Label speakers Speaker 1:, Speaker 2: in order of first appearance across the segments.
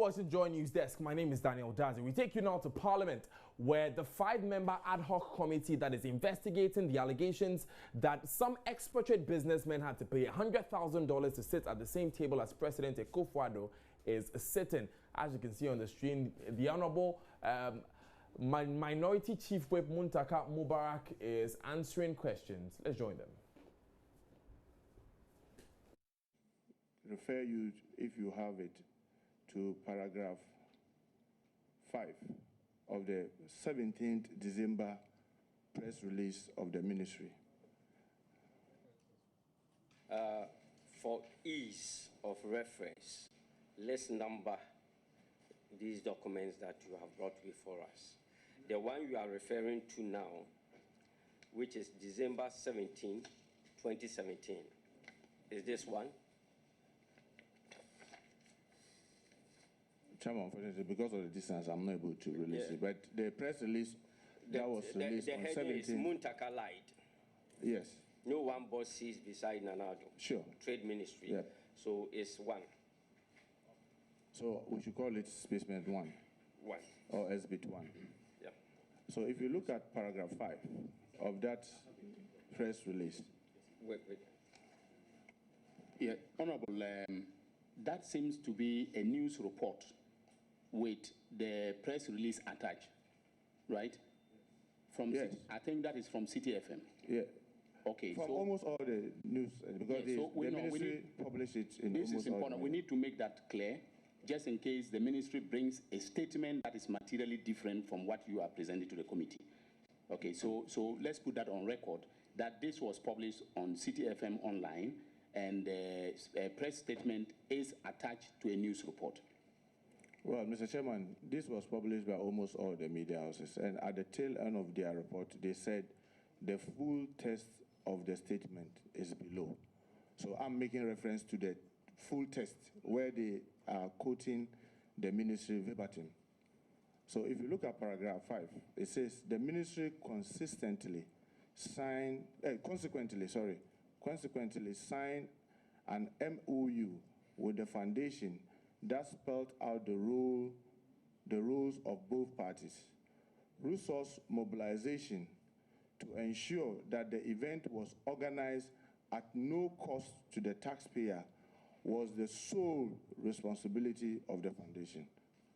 Speaker 1: watching Joy News Desk. My name is Daniel Dazi. We take you now to Parliament, where the 5-member ad hoc committee that is investigating the allegations that some expatriate businessmen had to pay $100,000 to sit at the same table as President Akufo-Addo is sitting. As you can see on the screen, the Honorable Minority Chief Whip Muntaka Mubarak is answering questions. Let's join them.
Speaker 2: Refer you, if you have it, to paragraph 5 of the 17th December press release of the ministry.
Speaker 3: For ease of reference, let's number these documents that you have brought before us. The one you are referring to now, which is December 17, 2017, is this one?
Speaker 2: Chairman, unfortunately, because of the distance, I'm not able to release it. But the press release that was released on 17th. The heading is
Speaker 3: Muntaka lied.
Speaker 2: Yes.
Speaker 3: No one boss sees beside Nanado.
Speaker 2: Sure.
Speaker 3: Trade Ministry.
Speaker 2: Yeah.
Speaker 3: So it's one.
Speaker 2: So we should call it Spaceman 1.
Speaker 3: 1.
Speaker 2: Or SBIT 1.
Speaker 3: Yeah.
Speaker 2: So if you look at paragraph 5 of that press release.
Speaker 3: Wait.
Speaker 4: Yeah, Honorable, that seems to be a news report with the press release attached, right? From
Speaker 2: yes.
Speaker 4: I think that is from City FM.
Speaker 2: Yeah.
Speaker 4: Okay.
Speaker 2: From
Speaker 4: so
Speaker 2: almost all the news, because
Speaker 4: yeah,
Speaker 2: the ministry published it in
Speaker 4: this
Speaker 2: almost
Speaker 4: is important.
Speaker 2: all.
Speaker 4: We need to make that clear, just in case the ministry brings a statement that is materially different from what you are presenting to the committee. Okay, so let's put that on record, that this was published on City FM online, and a press statement is attached to a news report.
Speaker 2: Well, Mr. Chairman, this was published by almost all the media houses, and at the tail end of their report, they said the full text of the statement is below. So I'm making reference to the full text where they are quoting the ministry verbatim. So if you look at paragraph 5, it says the ministry consequently signed an MOU with the foundation that spelled out the roles of both parties. Resource mobilization to ensure that the event was organized at no cost to the taxpayer was the sole responsibility of the foundation.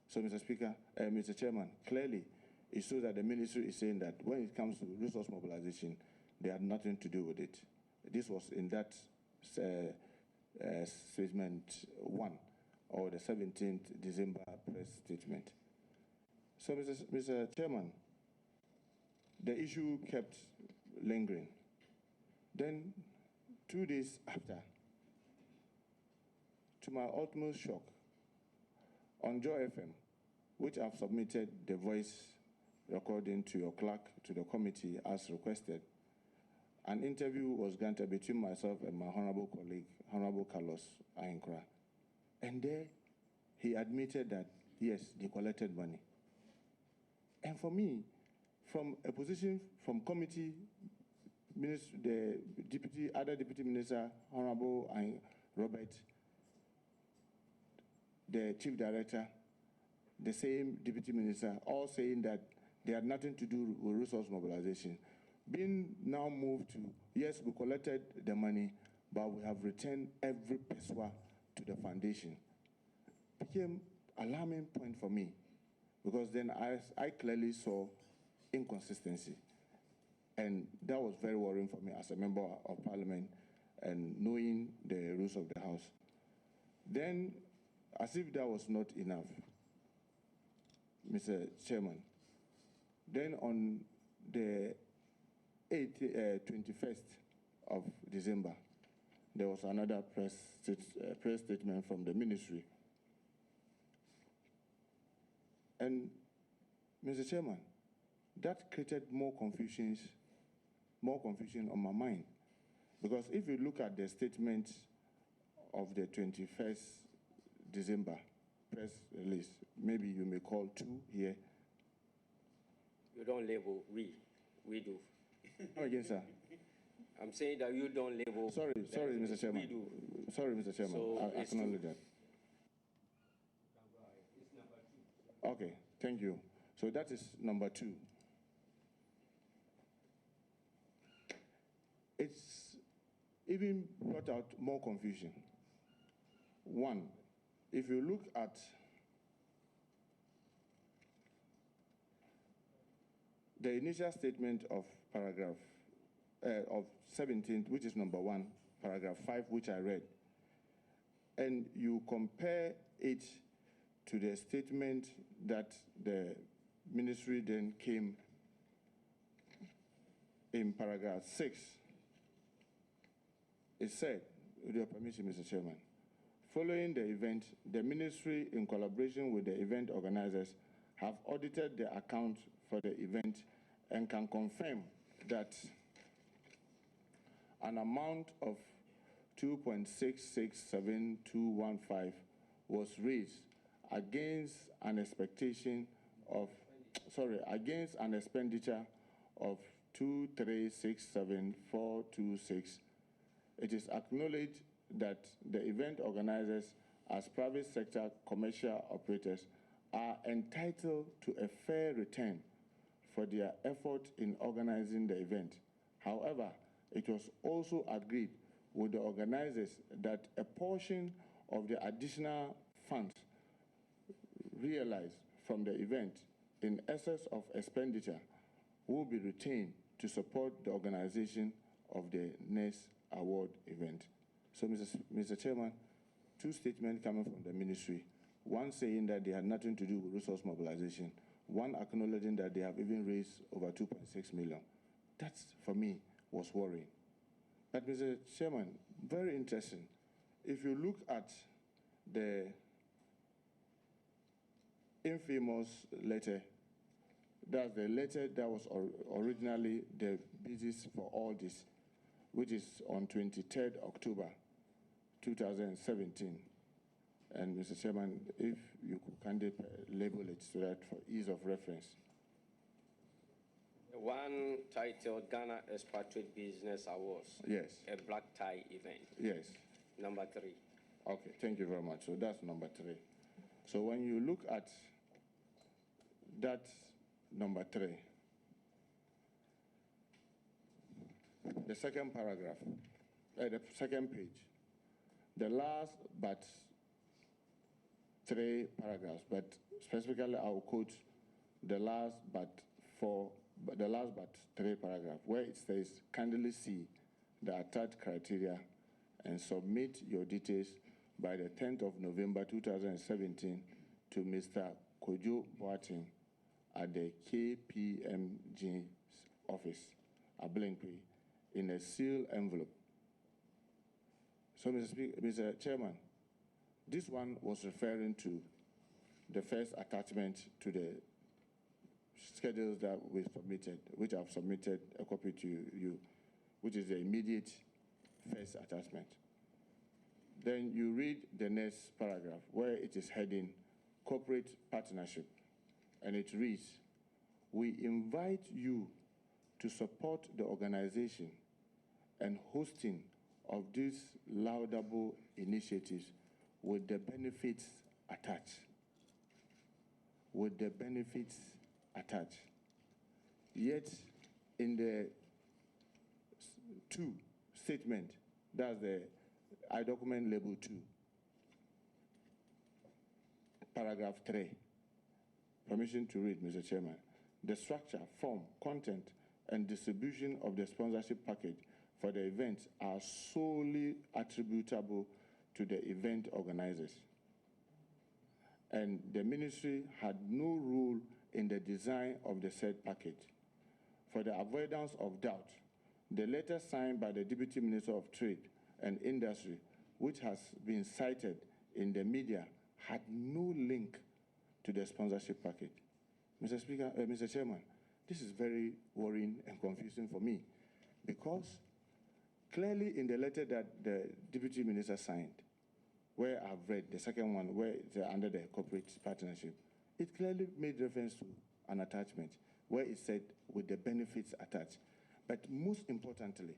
Speaker 2: So, Mr. Chairman, clearly it shows that the ministry is saying that when it comes to resource mobilization, they had nothing to do with it. This was in that statement 1, or the 17th December press statement. So, Mr. Chairman, the issue kept lingering. Then, 2 days after, to my utmost shock, on Joy FM, which I've submitted the voice recording to your clerk, to the committee as requested, an interview was granted between myself and my honorable colleague, Honorable Carlos Ahinkra. And there, he admitted that, yes, they collected money. And for me, from a position from committee, the other deputy minister, Honorable Robert, the chief director, the same deputy minister, all saying that they had nothing to do with resource mobilization. Being now moved to, yes, we collected the money, but we have returned every pesewa to the foundation, became alarming point for me, because then I clearly saw inconsistency. And that was very worrying for me as a member of parliament and knowing the rules of the House. Then, as if that was not enough, Mr. Chairman, then on the 21st of December, there was another press statement from the ministry. And, Mr. Chairman, that created more confusion on my mind. Because if you look at the statement of the 21st December press release, maybe you may call 2 here.
Speaker 3: You don't label, we do.
Speaker 2: No, again, sir.
Speaker 3: I'm saying that you don't label.
Speaker 2: Sorry, Mr. Chairman.
Speaker 3: We do.
Speaker 2: Sorry, Mr. Chairman.
Speaker 3: So
Speaker 2: I acknowledge that. Okay, thank you. So that is number 2. It's even brought out more confusion. 1, if you look at the initial statement of paragraph of 17, which is number 1, paragraph 5, which I read, and you compare it to the statement that the ministry then came in paragraph 6, it said, with your permission, Mr. Chairman, following the event, the ministry, in collaboration with the event organizers, have audited the account for the event and can confirm that an amount of 2.667215 was raised against an expenditure of 2367426. It is acknowledged that the event organizers, as private sector commercial operators, are entitled to a fair return for their effort in organizing the event. However, it was also agreed with the organizers that a portion of the additional funds realized from the event in excess of expenditure will be retained to support the organization of the next award event. So, Mr. Chairman, 2 statements coming from the ministry, 1 saying that they had nothing to do with resource mobilization, 1 acknowledging that they have even raised over 2.6 million. That, for me, was worrying. But, Mr. Chairman, very interesting. If you look at the infamous letter, that's the letter that was originally the basis for all this, which is on 23rd October 2017. And Mr. Chairman, if you could kindly label it so that for ease of reference.
Speaker 3: The one titled Ghana Expatriate Business Awards.
Speaker 2: Yes.
Speaker 3: A black tie event.
Speaker 2: Yes.
Speaker 3: Number 3.
Speaker 2: Okay, thank you very much. So that's number 3. So when you look at that number 3, the second paragraph, the second page, the last but 3 paragraphs, but specifically I will quote the last but 3 paragraph, where it says, kindly see the attached criteria and submit your details by the 10th of November 2017 to Mr. Kojo Boateng at the KPMG's office, Ablinkwe, in a sealed envelope. So, Mr. Chairman, this one was referring to the first attachment to the schedules that we submitted, which I've submitted a copy to you, which is the immediate first attachment. Then you read the next paragraph where it is heading Corporate Partnership, and it reads, we invite you to support the organization and hosting of these laudable initiatives with the benefits attached. With the benefits attached. Yet, in the 2 statement, that's the I document label 2, paragraph 3. Permission to read, Mr. Chairman. The structure, form, content, and distribution of the sponsorship package for the events are solely attributable to the event organizers. And the ministry had no role in the design of the said package. For the avoidance of doubt, the letter signed by the Deputy Minister of Trade and Industry, which has been cited in the media, had no link to the sponsorship package. Mr. Chairman, this is very worrying and confusing for me, because clearly in the letter that the Deputy Minister signed, where I've read the second one, where it's under the corporate partnership, it clearly made reference to an attachment where it said with the benefits attached. But most importantly,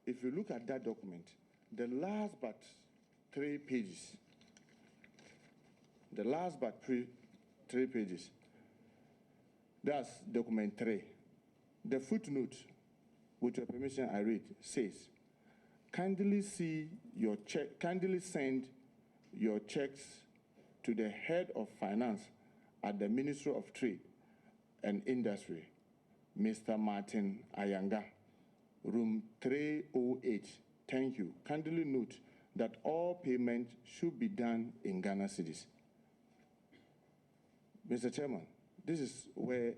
Speaker 2: if you look at that document, the last but 3 pages, That's document 3. The footnote, with your permission, I read, says, kindly send your checks to the head of finance at the Ministry of Trade and Industry, Mr. Martin Ayanga, room 308. Thank you. Kindly note that all payment should be done in Ghana cedis. Mr. Chairman, this is where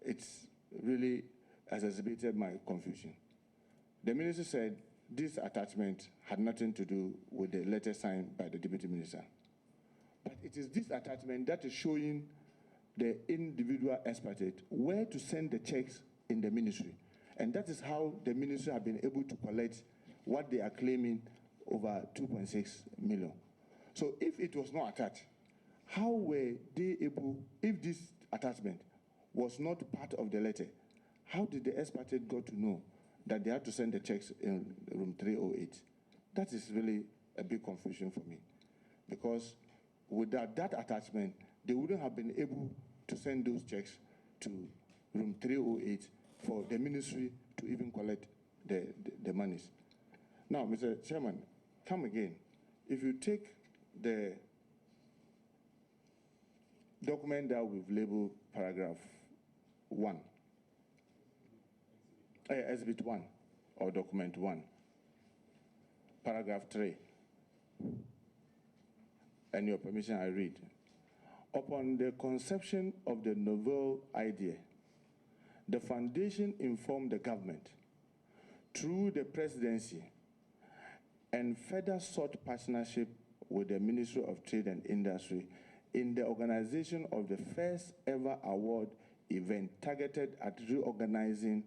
Speaker 2: it's really has exhibited my confusion. The minister said this attachment had nothing to do with the letter signed by the deputy minister. But it is this attachment that is showing the individual expatriate where to send the checks in the ministry. And that is how the ministry have been able to collect what they are claiming, over 2.6 million. So if it was not attached, how were they able, if this attachment was not part of the letter, how did the expatriate got to know that they had to send the checks in room 308? That is really a big confusion for me, because without that attachment, they wouldn't have been able to send those checks to room 308 for the ministry to even collect the monies. Now, Mr. Chairman, come again. If you take the document that we've labeled paragraph 1, exhibit 1, or document 1, paragraph 3, and your permission, I read. Upon the conception of the novel idea, the foundation informed the government through the presidency and further sought partnership with the Ministry of Trade and Industry in the organization of the first ever award event targeted at reorganizing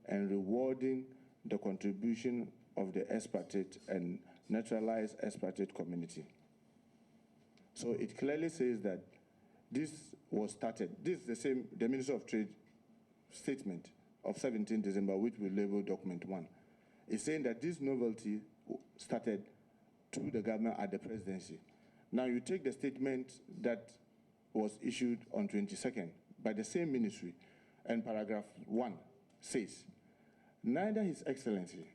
Speaker 2: and rewarding the contribution of the expatriate and naturalized expatriate community. So it clearly says that this was started. This is the Ministry of Trade statement of 17 December, which we label document 1. It's saying that this novelty started through the government at the presidency. Now you take the statement that was issued on 22nd by the same ministry, and paragraph 1 says, neither His Excellency,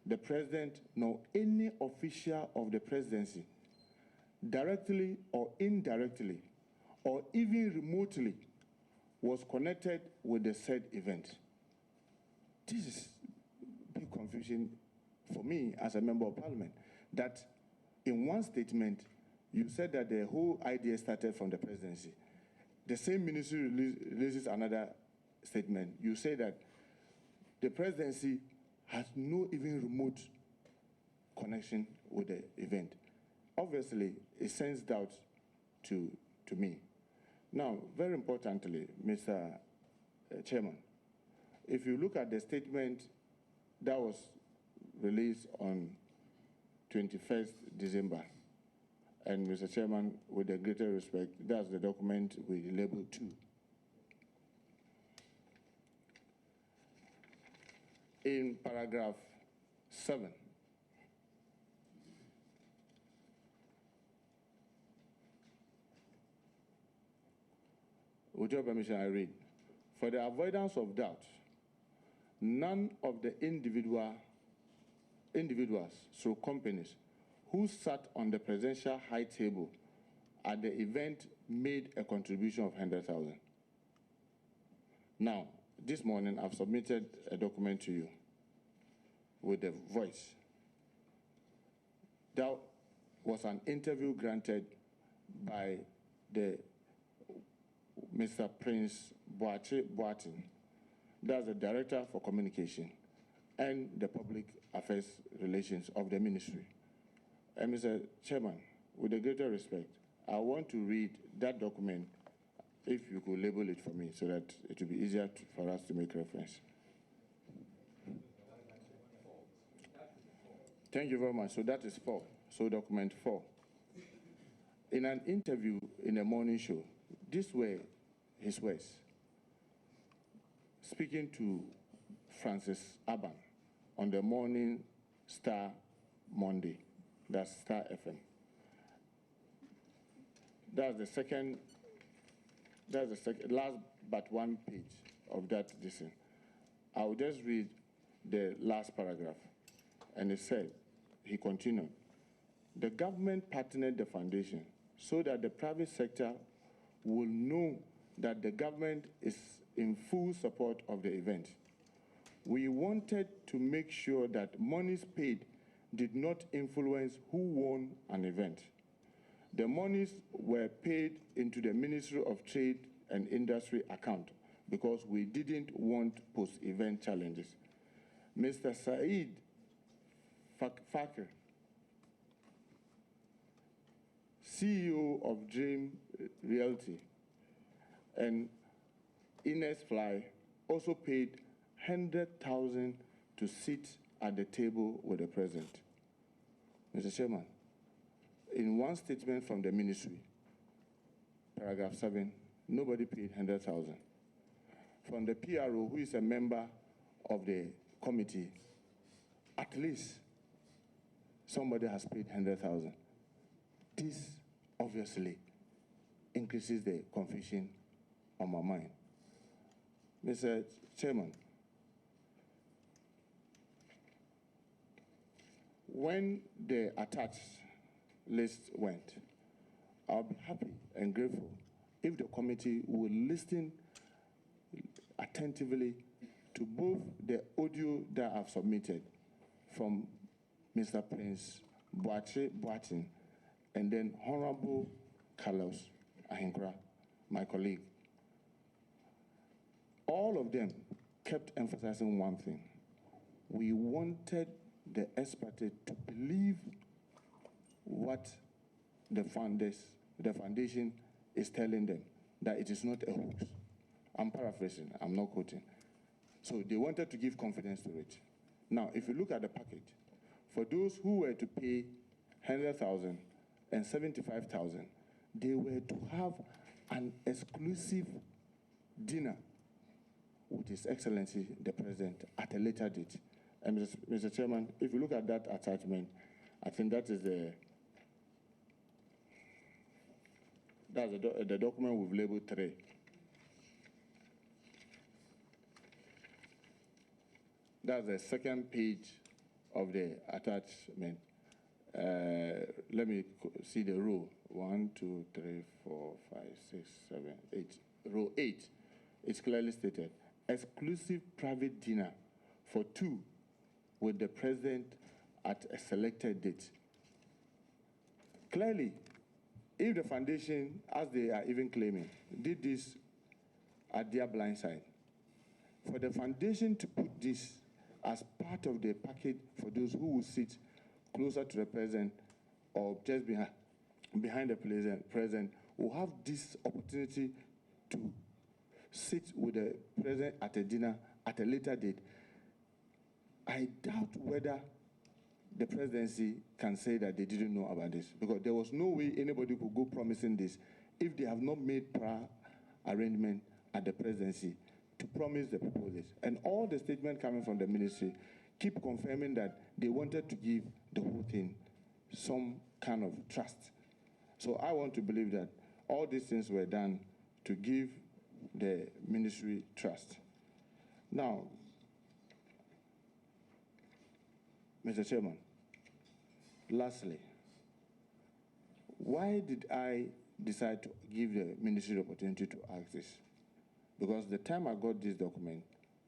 Speaker 2: the President, nor any official of the presidency, directly or indirectly, or even remotely, was connected with the said event. This is big confusion for me as a member of parliament, that in one statement, you said that the whole idea started from the presidency. The same ministry releases another statement. You say that the presidency has no even remote connection with the event. Obviously, it sends doubt to me. Now, very importantly, Mr. Chairman, if you look at the statement that was released on 21st December, and Mr. Chairman, with the greater respect, that's the document we label 2. In paragraph 7, with your permission, I read, for the avoidance of doubt, none of the individuals, so companies, who sat on the presidential high table at the event made a contribution of 100,000. Now, this morning, I've submitted a document to you with the voice. That was an interview granted by the Mr. Prince Boatin, that's the Director for Communication and the Public Affairs Relations of the Ministry. And Mr. Chairman, with the greater respect, I want to read that document, if you could label it for me, so that it will be easier for us to make reference. Thank you very much. So that is 4. So document 4. In an interview in a morning show, these were his words. Speaking to Francis Aban on the Morning Star Monday, that's Star FM. That's the second That's the last but one page of that decision. I'll just read the last paragraph. And it said, he continued, the government partnered the foundation so that the private sector will know that the government is in full support of the event. We wanted to make sure that monies paid did not influence who won an event. The monies were paid into the Ministry of Trade and Industry account because we didn't want post-event challenges. Mr. Saeed Fakir, CEO of Dream Realty, and Ines Fly also paid 100,000 to sit at the table with the president. Mr. Chairman, in one statement from the ministry, paragraph 7, nobody paid 100,000. From the PRO, who is a member of the committee, at least somebody has paid 100,000. This obviously increases the confusion on my mind. Mr. Chairman, when the attached list went, I'll be happy and grateful if the committee will listen attentively to both the audio that I've submitted from Mr. Prince Boatin and then Honorable Carlos Ahinkra, my colleague. All of them kept emphasizing one thing. We wanted the expertise to believe what the foundation is telling them, that it is not a hoax. I'm paraphrasing, I'm not quoting. So they wanted to give confidence to it. Now, if you look at the package, for those who were to pay 100,000 and 75,000, they were to have an exclusive dinner with His Excellency the President at a later date. And Mr. Chairman, if you look at that attachment, I think that is the document we've labeled 3. That's the second page of the attachment. Let me see the row. 1, 2, 3, 4, 5, 6, 7, 8. Row 8. It's clearly stated. Exclusive private dinner for 2 with the president at a selected date. Clearly, if the foundation, as they are even claiming, did this at their blind side, for the foundation to put this as part of the package for those who will sit closer to the president or just behind the president, will have this opportunity to sit with the president at a dinner at a later date. I doubt whether the presidency can say that they didn't know about this, because there was no way anybody could go promising this if they have not made prior arrangement at the presidency to promise the people this. And all the statements coming from the ministry keep confirming that they wanted to give the whole thing some kind of trust. So I want to believe that all these things were done to give the ministry trust. Now, Mr. Chairman, lastly, why did I decide to give the ministry the opportunity to ask this? Because the time I got this document,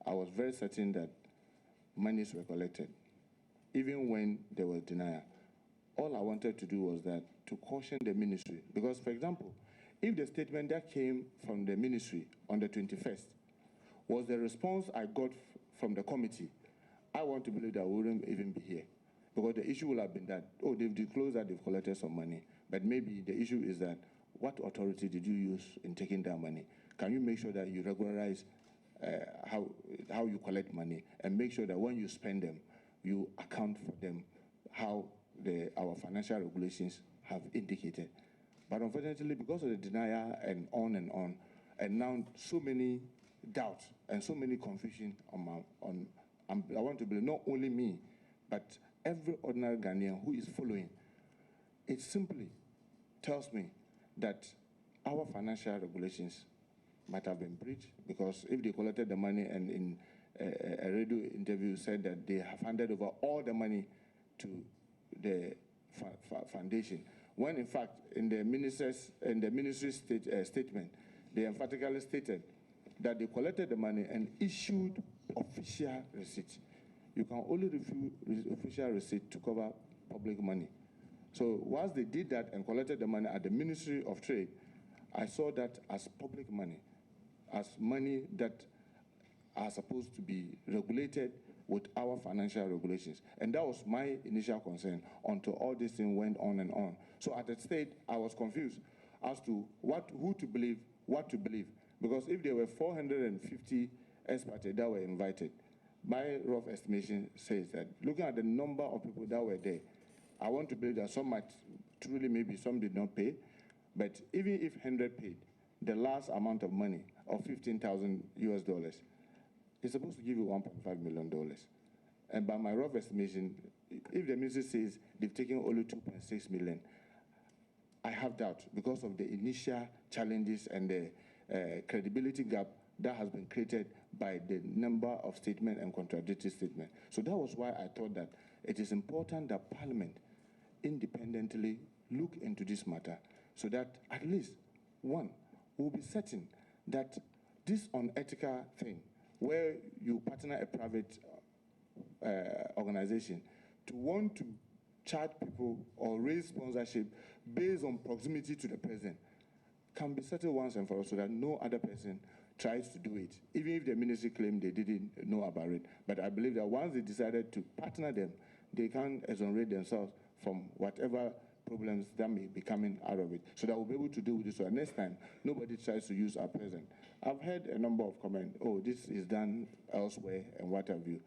Speaker 2: I was very certain that monies were collected, even when there was denial. All I wanted to do was that to caution the ministry. Because, for example, if the statement that came from the ministry on the 21st was the response I got from the committee, I want to believe that we wouldn't even be here. Because the issue will have been that, oh, they've disclosed that they've collected some money. But maybe the issue is that, what authority did you use in taking that money? Can you make sure that you regularize how you collect money, and make sure that when you spend them, you account for them how our financial regulations have indicated? But unfortunately, because of the denial and on, and now so many doubts and so many confusion I want to believe not only me, but every ordinary Ghanaian who is following, it simply tells me that our financial regulations might have been breached, because if they collected the money and in a radio interview said that they have handed over all the money to the foundation, when in fact in the ministry's statement, they emphatically stated that they collected the money and issued official receipt. You can only refuse official receipt to cover public money. So once they did that and collected the money at the Ministry of Trade, I saw that as public money, as money that are supposed to be regulated with our financial regulations. And that was my initial concern until all this thing went on and on. So at that stage, I was confused as to who to believe, what to believe. Because if there were 450 experts that were invited, my rough estimation says that looking at the number of people that were there, I want to believe that some might truly, maybe some did not pay, but even if 100 paid, the last amount of money of $15,000 US is supposed to give you $1.5 million. And by my rough estimation, if the ministry says they've taken only 2.6 million, I have doubt because of the initial challenges and the credibility gap that has been created by the number of statements and contradictory statements. So that was why I thought that it is important that Parliament independently look into this matter so that at least, one, we'll be certain that this unethical thing, where you partner a private organization to want to charge people or raise sponsorship based on proximity to the president, can be settled once and for all so that no other person tries to do it, even if the ministry claimed they didn't know about it. But I believe that once they decided to partner them, they can exonerate themselves from whatever problems that may be coming out of it, so that we'll be able to deal with this. So that next time, nobody tries to use our president. I've heard a number of comments, oh, this is done elsewhere and what have you.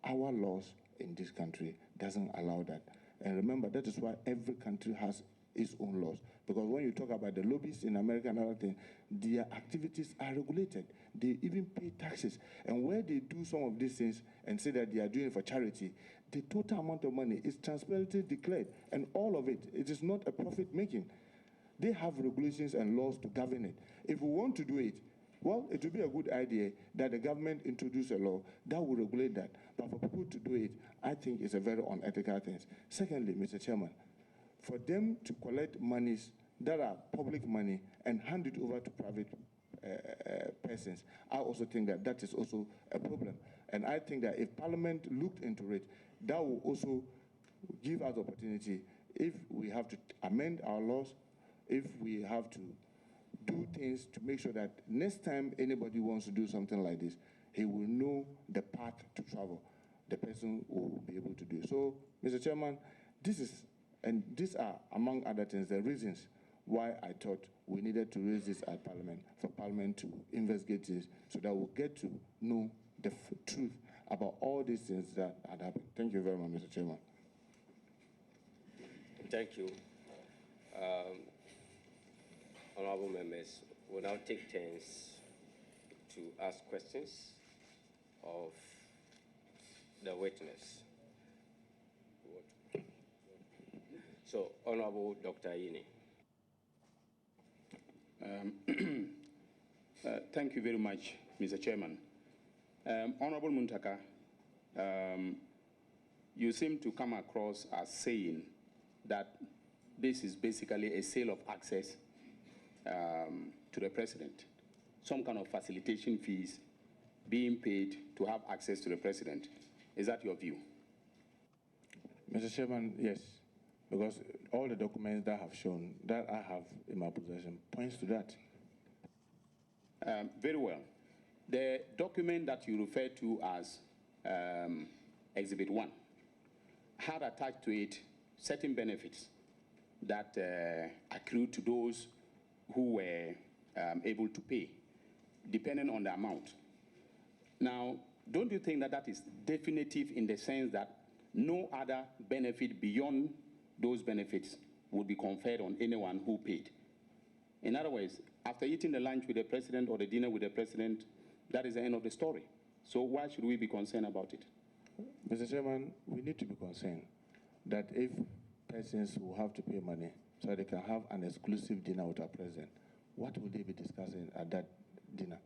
Speaker 2: Our laws in this country doesn't allow that. And remember, that is why every country has its own laws. Because when you talk about the lobbyists in America and other things, their activities are regulated. They even pay taxes. And where they do some of these things and say that they are doing it for charity, the total amount of money is transparently declared. And all of it, it is not a profit making. They have regulations and laws to govern it. If we want to do it, well, it would be a good idea that the government introduce a law that will regulate that. But for people to do it, I think it's a very unethical thing. Secondly, Mr. Chairman, for them to collect monies that are public money and hand it over to private persons, I also think that that is also a problem. And I think that if Parliament looked into it, that will also give us the opportunity, if we have to amend our laws, if we have to do things to make sure that next time anybody wants to do something like this, he will know the path to travel. The person will be able to do. So, Mr. Chairman, these are, among other things, the reasons why I thought we needed to raise this at Parliament, for Parliament to investigate this, so that we'll get to know the truth about all these things that had happened. Thank you very much, Mr. Chairman.
Speaker 3: Thank you. Honorable members, we'll now take turns to ask questions of the witness. So, Honorable Dr. Ayini.
Speaker 4: Thank you very much, Mr. Chairman. Honorable Muntaka, you seem to come across as saying that this is basically a sale of access to the president, some kind of facilitation fees being paid to have access to the president. Is that your view?
Speaker 2: Mr. Chairman, yes, because all the documents that have shown, that I have in my possession, points to that.
Speaker 4: Very well. The document that you refer to as Exhibit 1 had attached to it certain benefits that accrued to those who were able to pay, depending on the amount. Now, don't you think that that is definitive in the sense that no other benefit beyond those benefits would be conferred on anyone who paid? In other words, after eating the lunch with the president or the dinner with the president, that is the end of the story. So why should we be concerned about it?
Speaker 2: Mr. Chairman, we need to be concerned that if persons will have to pay money so they can have an exclusive dinner with our president, what will they be discussing at that dinner.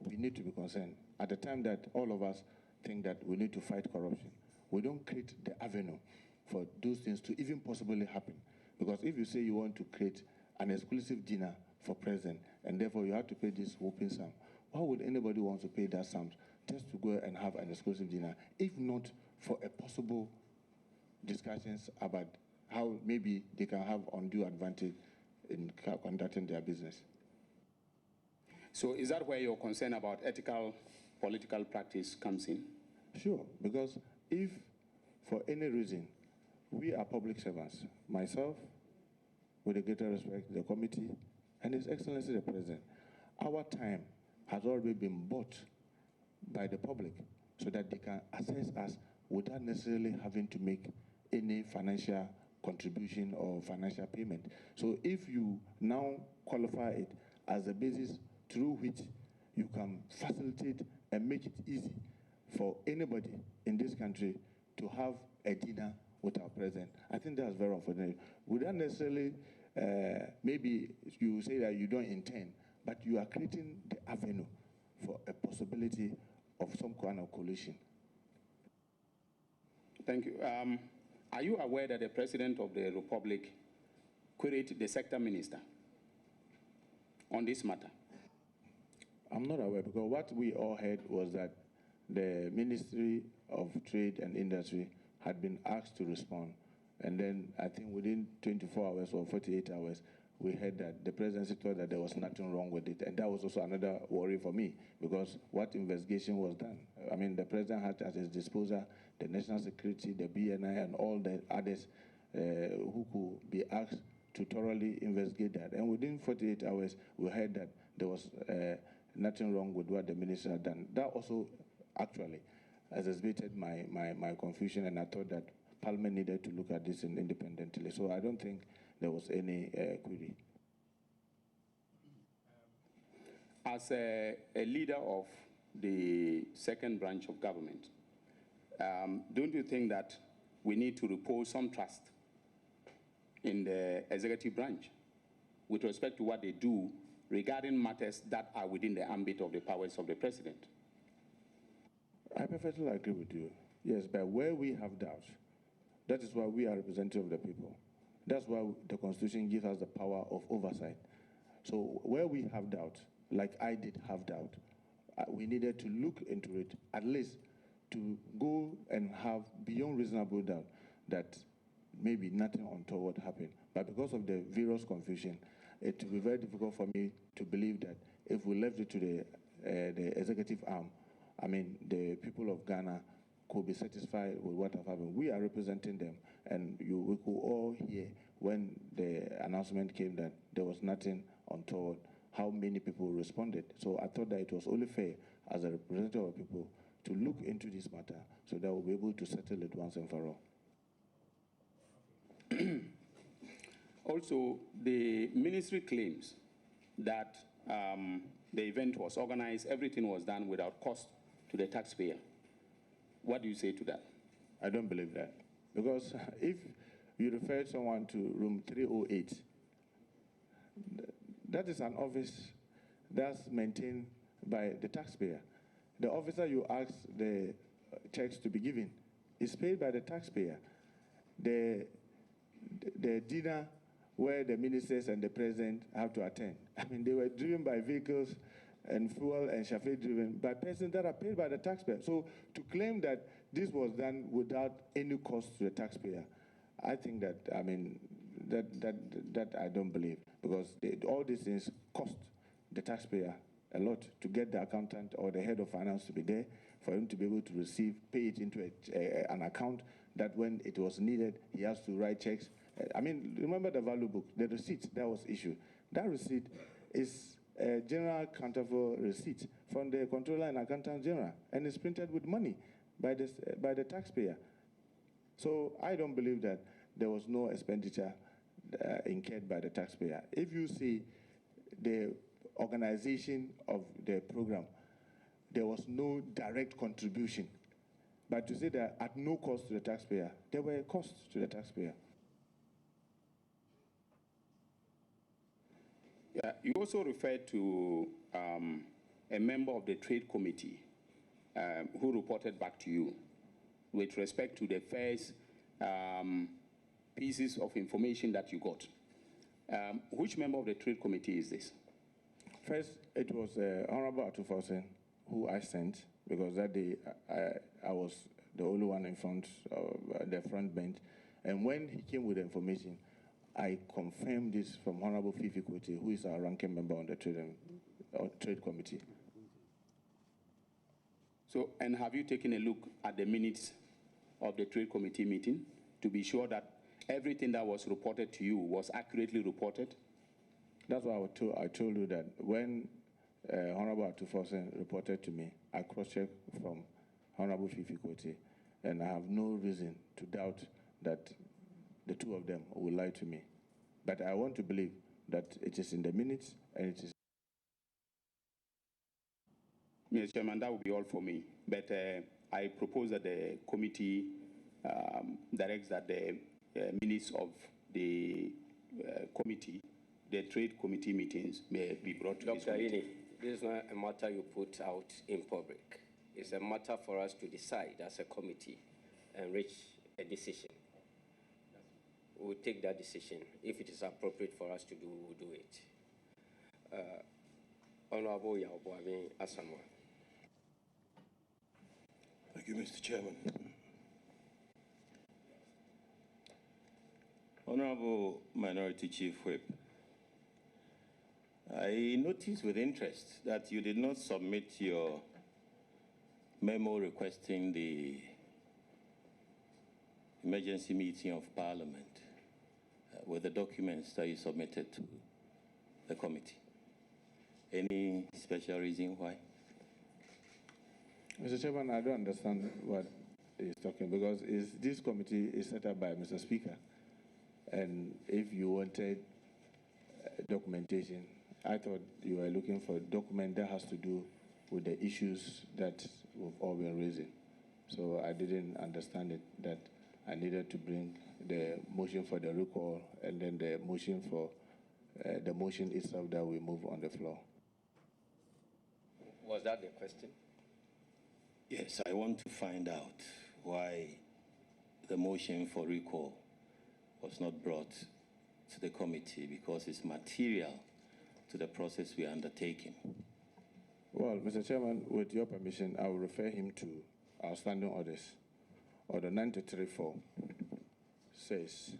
Speaker 2: We need to be concerned. At the time that all of us think that we need to fight corruption, we don't create the avenue for those things to even possibly happen. Because if you say you want to create an exclusive dinner for president, and therefore you have to pay this whooping sum, why would anybody want to pay that sum just to go and have an exclusive dinner, if not for a possible discussions about how maybe they can have undue advantage in conducting their business?
Speaker 4: So is that where your concern about ethical political practice comes in?
Speaker 2: Sure, because if for any reason we are public servants, myself, with a greater respect, the committee, and His Excellency the President, our time has already been bought by the public so that they can assess us without necessarily having to make any financial contribution or financial payment. So if you now qualify it as a basis through which you can facilitate and make it easy for anybody in this country to have a dinner with our president, I think that's very unfortunate. Without necessarily, maybe you say that you don't intend, but you are creating the avenue for a possibility of some kind of coalition.
Speaker 4: Thank you. Are you aware that the President of the Republic queried the sector minister on this matter?
Speaker 2: I'm not aware, because what we all heard was that the Ministry of Trade and Industry had been asked to respond. And then I think within 24 hours or 48 hours, we heard that the presidency thought that there was nothing wrong with it. And that was also another worry for me, because what investigation was done? I mean, the president had at his disposal the national security, the BNI, and all the others who could be asked to thoroughly investigate that. And within 48 hours, we heard that there was nothing wrong with what the minister had done. That also actually exacerbated my confusion, and I thought that Parliament needed to look at this independently. So I don't think there was any query.
Speaker 4: As a leader of the second branch of government, don't you think that we need to repose some trust in the executive branch with respect to what they do regarding matters that are within the ambit of the powers of the president?
Speaker 2: I perfectly agree with you. Yes, but where we have doubt, that is why we are representative of the people. That's why the Constitution gives us the power of oversight. So where we have doubt, like I did have doubt, we needed to look into it, at least to go and have beyond reasonable doubt that maybe nothing untoward happened. But because of the various confusion, it will be very difficult for me to believe that if we left it to the executive arm, I mean, the people of Ghana could be satisfied with what has happened. We are representing them, and we could all hear when the announcement came that there was nothing untoward, how many people responded. So I thought that it was only fair as a representative of people to look into this matter so that we'll be able to settle it once and for all.
Speaker 4: Also, the ministry claims that the event was organized, everything was done without cost to the taxpayer. What do you say to that?
Speaker 2: I don't believe that. Because if you refer someone to room 308, that is an office that's maintained by the taxpayer. The officer you ask the checks to be given is paid by the taxpayer. The dinner where the ministers and the president have to attend, I mean, they were driven by vehicles and fuel and chauffeur driven by persons that are paid by the taxpayer. So to claim that this was done without any cost to the taxpayer, I think that, I mean, that I don't believe, because all these things cost the taxpayer a lot to get the accountant or the head of finance to be there, for him to be able to pay it into an account that when it was needed, he has to write checks. I mean, remember the value book, the receipt that was issued. That receipt is a general accountable receipt from the Controller and Accountant General, and it's printed with money by the taxpayer. So I don't believe that there was no expenditure incurred by the taxpayer. If you see the organization of the program, there was no direct contribution. But to say that at no cost to the taxpayer, there were costs to the taxpayer.
Speaker 4: You also referred to a member of the trade committee who reported back to you with respect to the first pieces of information that you got. Which member of the trade committee is this?
Speaker 2: First, it was Honorable Atufosen who I sent, because that day I was the only one in front of the front bench. And when he came with the information, I confirmed this from Honorable Fifi Kuti, who is our ranking member on the trade committee.
Speaker 4: So, and have you taken a look at the minutes of the trade committee meeting to be sure that everything that was reported to you was accurately reported?
Speaker 2: That's why I told you that when Honorable Atufosen reported to me, I cross-checked from Honorable Fifi Kuti, and I have no reason to doubt that the two of them will lie to me. But I want to believe that it is in the minutes and it is.
Speaker 4: Mr. Chairman, that will be all for me. But I propose that the committee directs that the minutes of the committee, the trade committee meetings, may be brought to this committee.
Speaker 3: Dr. Ini, this is not a matter you put out in public. It's a matter for us to decide as a committee and reach a decision. We'll take that decision. If it is appropriate for us to do, we'll do it. Honorable Yaobuami Asamoah.
Speaker 5: Thank you, Mr. Chairman. Honorable Minority Chief Whip, I noticed with interest that you did not submit your memo requesting the emergency meeting of Parliament with the documents that you submitted to the committee. Any special reason why?
Speaker 2: Mr. Chairman, I don't understand what he's talking, because this committee is set up by Mr. Speaker. And if you wanted documentation, I thought you were looking for a document that has to do with the issues that we've all been raising. So I didn't understand it, that I needed to bring the motion for the recall and then the motion for the motion itself that we move on the floor.
Speaker 3: Was that the question?
Speaker 5: Yes, I want to find out why the motion for recall was not brought to the committee, because it's material to the process we are undertaking.
Speaker 2: Well, Mr. Chairman, with your permission, I will refer him to our standing orders. Order 93.4 says,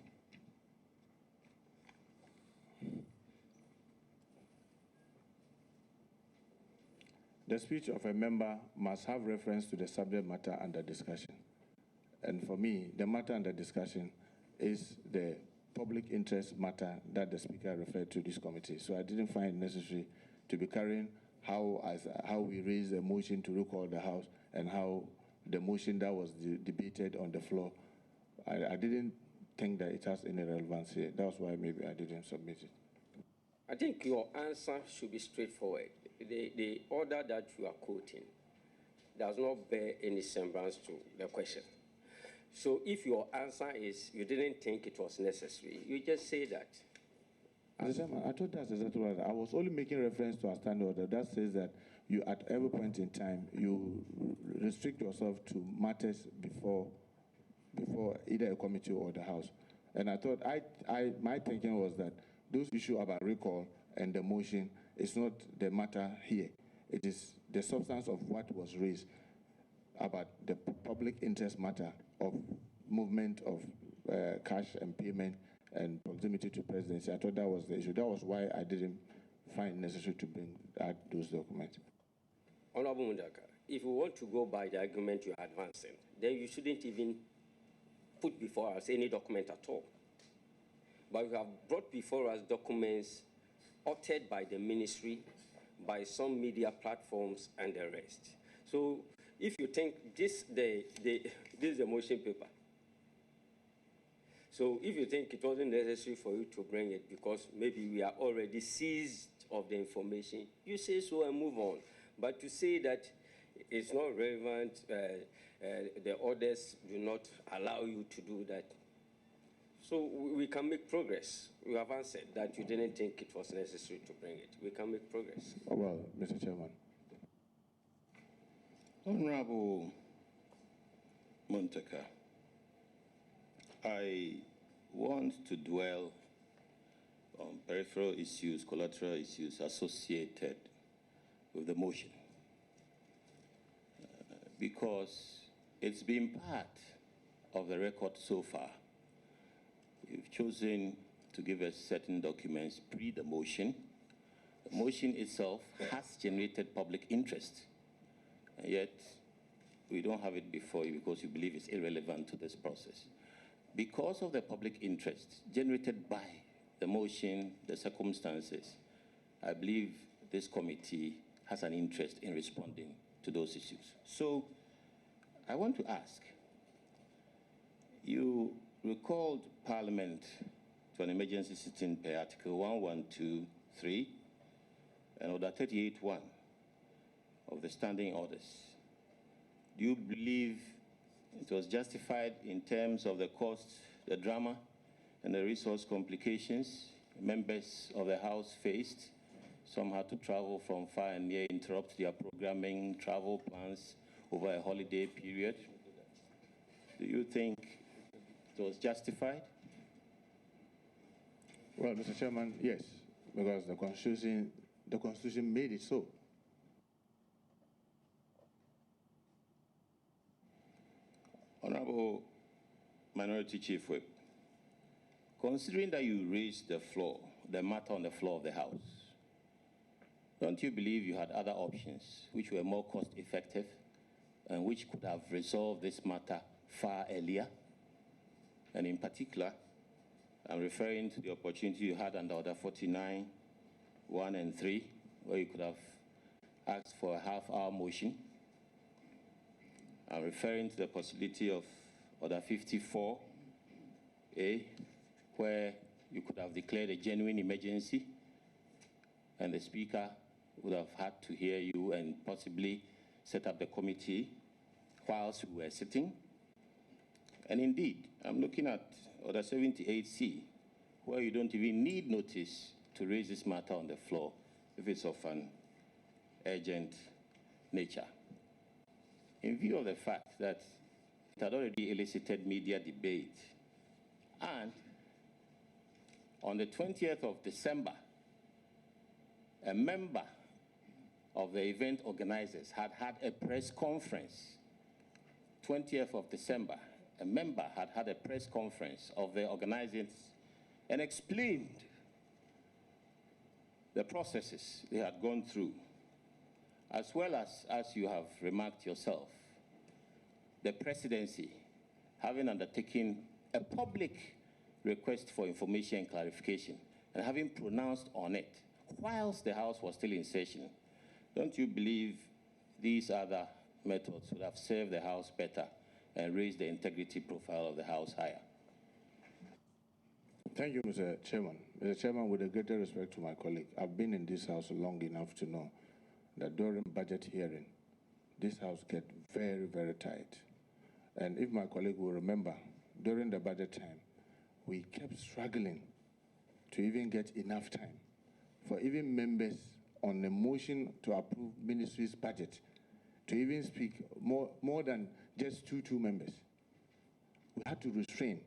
Speaker 2: the speech of a member must have reference to the subject matter under discussion. And for me, the matter under discussion is the public interest matter that the Speaker referred to this committee. So I didn't find it necessary to be carrying how we raised a motion to recall the House and how the motion that was debated on the floor. I didn't think that it has any relevance here. That's why maybe I didn't submit it.
Speaker 3: I think your answer should be straightforward. The order that you are quoting does not bear any semblance to the question. So if your answer is you didn't think it was necessary, you just say that.
Speaker 2: Mr. Chairman, I thought that's exactly what I was only making reference to a standing order that says that you, at every point in time, you restrict yourself to matters before either a committee or the House. And I thought, my thinking was that those issues about recall and the motion is not the matter here. It is the substance of what was raised about the public interest matter of movement of cash and payment and proximity to presidency. I thought that was the issue. That was why I didn't find it necessary to bring out those documents.
Speaker 3: Honorable Mundaka, if you want to go by the argument you're advancing, then you shouldn't even put before us any document at all. But you have brought before us documents authored by the ministry, by some media platforms, and the rest. So if you think this is a motion paper, so if you think it wasn't necessary for you to bring it because maybe we are already seized of the information, you say so and move on. But to say that it's not relevant, the orders do not allow you to do that, So we can make progress. You have answered that you didn't think it was necessary to bring it. We can make progress.
Speaker 2: Oh, well, Mr. Chairman.
Speaker 5: Honorable Montaka, I want to dwell on peripheral issues, collateral issues associated with the motion, because it's been part of the record so far. You've chosen to give us certain documents pre the motion. The motion itself has generated public interest, and yet we don't have it before you because you believe it's irrelevant to this process. Because of the public interest generated by the motion, the circumstances, I believe this committee has an interest in responding to those issues. So I want to ask, you recalled Parliament to an emergency sitting per Article 1123 and Order 38.1 of the Standing Orders. Do you believe it was justified in terms of the cost, the drama, and the resource complications members of the House faced? Some had to travel from far and near, interrupt their programming, travel plans over a holiday period. Do you think it was justified?
Speaker 2: Well, Mr. Chairman, yes, because the Constitution made it so.
Speaker 5: Honorable Minority Chief Whip, considering that you raised the matter on the floor of the House, don't you believe you had other options which were more cost-effective and which could have resolved this matter far earlier? And in particular, I'm referring to the opportunity you had under Order 49, 1 and 3, where you could have asked for a half-hour motion. I'm referring to the possibility of Order 54A, where you could have declared a genuine emergency, and the Speaker would have had to hear you and possibly set up the committee whilst we were sitting. And indeed, I'm looking at Order 78C, where you don't even need notice to raise this matter on the floor if it's of an urgent nature. In view of the fact that it had already elicited media debate, and on the 20th of December, a member of the event organizers had had a press conference. 20th of December, a member had had a press conference of the organizers and explained the processes they had gone through, as well as you have remarked yourself, the presidency having undertaken a public request for information and clarification and having pronounced on it whilst the House was still in session. Don't you believe these other methods would have served the House better and raised the integrity profile of the House higher?
Speaker 2: Thank you, Mr. Chairman. Mr. Chairman, with a greater respect to my colleague, I've been in this House long enough to know that during budget hearing, this House gets very, very tight. And if my colleague will remember, during the budget time, we kept struggling to even get enough time for even members on the motion to approve ministry's budget to even speak more than just two members. We had to restrain.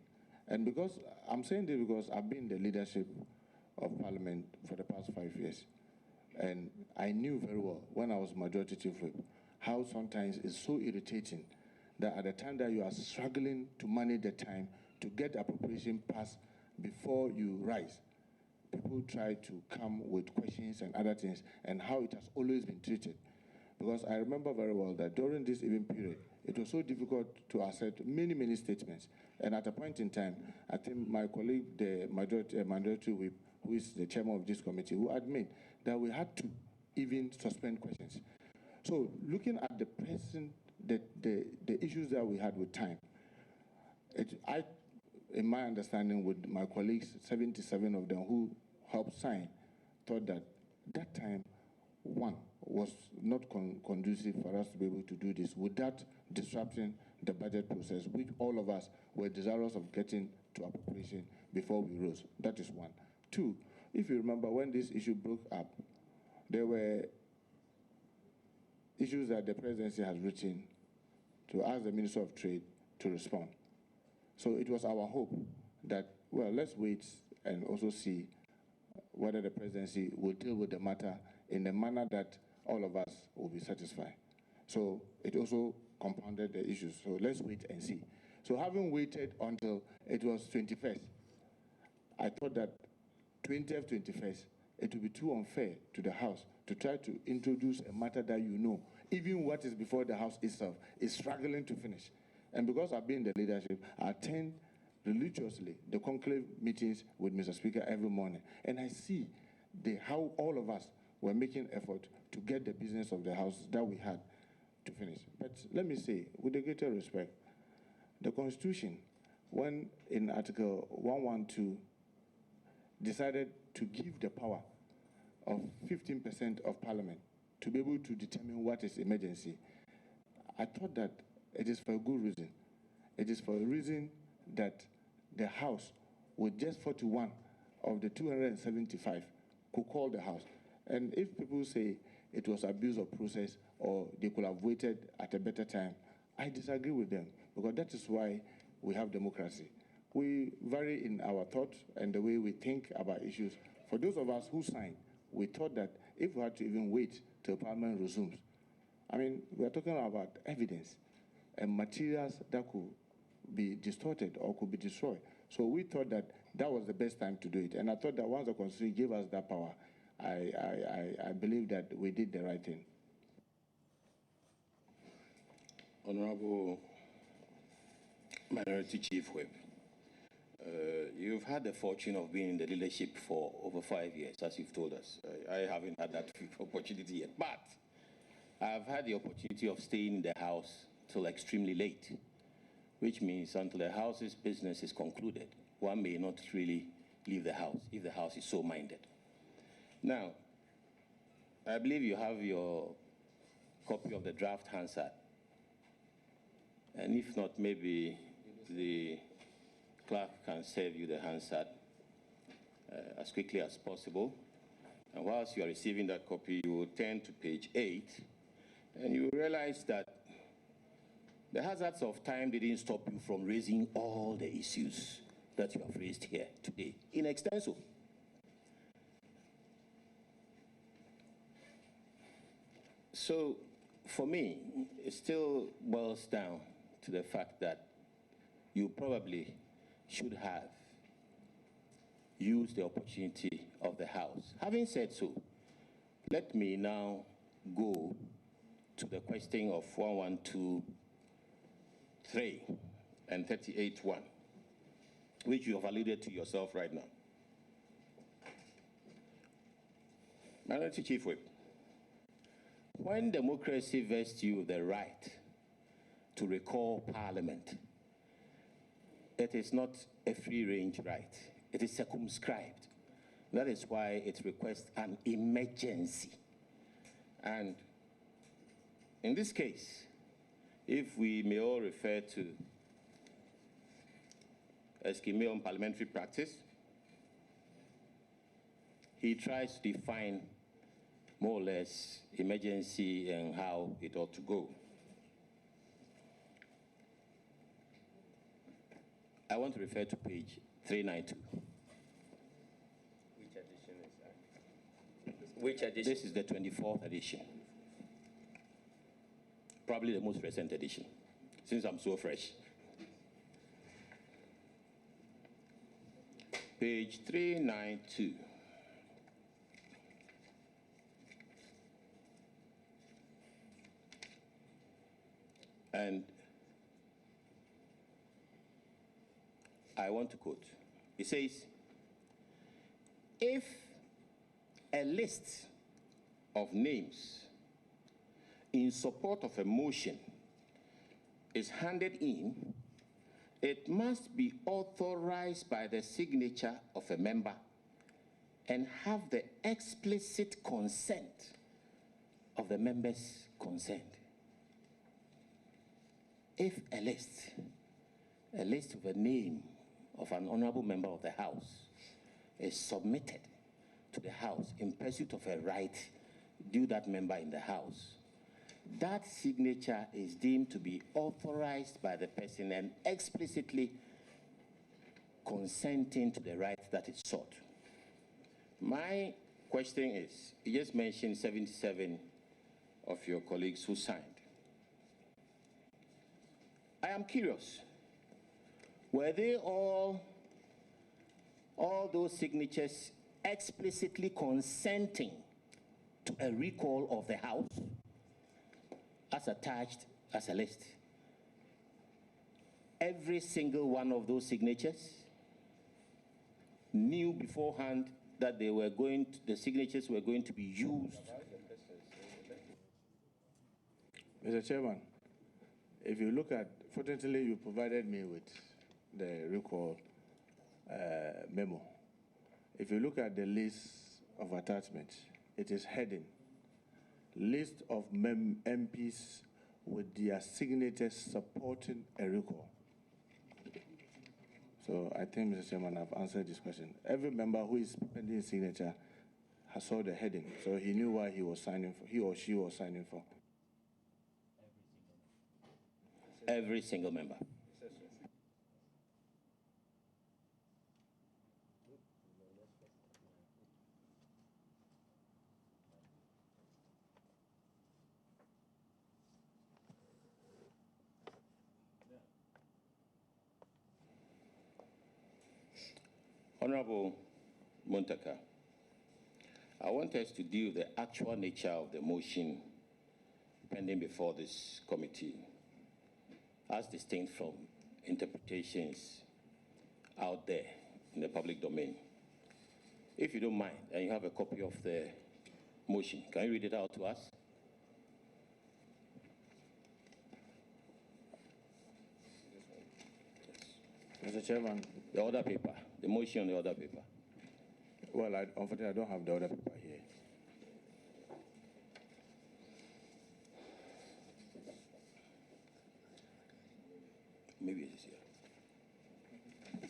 Speaker 2: And because, I'm saying this because I've been in the leadership of Parliament for the past 5 years. And I knew very well when I was Majority Chief Whip how sometimes it's so irritating that at the time that you are struggling to manage the time to get appropriation passed before you rise, people try to come with questions and other things, and how it has always been treated. Because I remember very well that during this even period, it was so difficult to accept many statements. And at a point in time, I think my colleague, the Majority Whip, who is the chairman of this committee, will admit that we had to even suspend questions. So looking at the present, the issues that we had with time, in my understanding with my colleagues, 77 of them who helped sign, thought that that time, one, was not conducive for us to be able to do this without disrupting the budget process, which all of us were desirous of getting to appropriation before we rose. That is one. Two, if you remember when this issue broke up, there were issues that the presidency has written to ask the Minister of Trade to respond. So it was our hope that, well, let's wait and also see whether the presidency will deal with the matter in a manner that all of us will be satisfied. So it also compounded the issues. So let's wait and see. So having waited until it was 21st, I thought that 20th, 21st, it would be too unfair to the House to try to introduce a matter that you know, even what is before the House itself, is struggling to finish. And because I've been in the leadership, I attend religiously the conclave meetings with Mr. Speaker every morning. And I see how all of us were making effort to get the business of the House that we had to finish. But let me say, with the greater respect, the Constitution, when in Article 112, decided to give the power of 15% of Parliament to be able to determine what is emergency, I thought that it is for a good reason. It is for a reason that the House, with just 41 of the 275, could call the House. And if people say it was abuse of process or they could have waited at a better time, I disagree with them, because that is why we have democracy. We vary in our thoughts and the way we think about issues. For those of us who signed, we thought that if we had to even wait till Parliament resumes, I mean, we're talking about evidence and materials that could be distorted or could be destroyed. So we thought that that was the best time to do it. And I thought that once the Constitution gave us that power, I believe that we did the right thing.
Speaker 5: Honorable Minority Chief Whip, you've had the fortune of being in the leadership for over 5 years, as you've told us. I haven't had that opportunity yet, but I've had the opportunity of staying in the House till extremely late, which means until the House's business is concluded, one may not really leave the House if the House is so minded. Now, I believe you have your copy of the draft Hansard, and if not, maybe the clerk can serve you the Hansard as quickly as possible. And whilst you are receiving that copy, you will turn to page 8, and you will realize that the hazards of time didn't stop you from raising all the issues that you have raised here today in extenso. So, for me, it still boils down to the fact that you probably should have used the opportunity of the House. Having said so, let me now go to the question of 112.3 and 38.1, which you have alluded to yourself right now. Minority Chief Whip, when democracy vests you the right to recall Parliament, it is not a free-range right. It is circumscribed. That is why it requests an emergency. And in this case, if we may all refer to Eskime on parliamentary practice, he tries to define more or less emergency and how it ought to go. I want to refer to page 392.
Speaker 3: Which edition is that? Which edition?
Speaker 5: This is the 24th edition. Probably the most recent edition, since I'm so fresh. Page 392. And I want to quote. It says, if a list of names in support of a motion is handed in, it must be authorized by the signature of a member and have the explicit consent of the members concerned. If a list of a name of an honorable member of the House is submitted to the House in pursuit of a right due that member in the House, that signature is deemed to be authorized by the person and explicitly consenting to the right that is sought. My question is, you just mentioned 77 of your colleagues who signed. I am curious, were they all those signatures explicitly consenting to a recall of the House as attached as a list? Every single one of those signatures knew beforehand that the signatures were going to be used.
Speaker 2: Mr. Chairman, if you look at, fortunately you provided me with the recall memo. If you look at the list of attachments, it is heading, list of MPs with their signatures supporting a recall. So I think, Mr. Chairman, I've answered this question. Every member who is pending signature has saw the heading, so he knew why he was signing for, he or she was signing for.
Speaker 5: Every single member. Honorable Muntaka, I want us to deal with the actual nature of the motion pending before this committee, as distinct from interpretations out there in the public domain. If you don't mind, and you have a copy of the motion, can you read it out to us?
Speaker 2: Mr. Chairman.
Speaker 5: The order paper, the motion on the order paper.
Speaker 2: Well, unfortunately, I don't have the order paper here.
Speaker 5: Maybe it is here.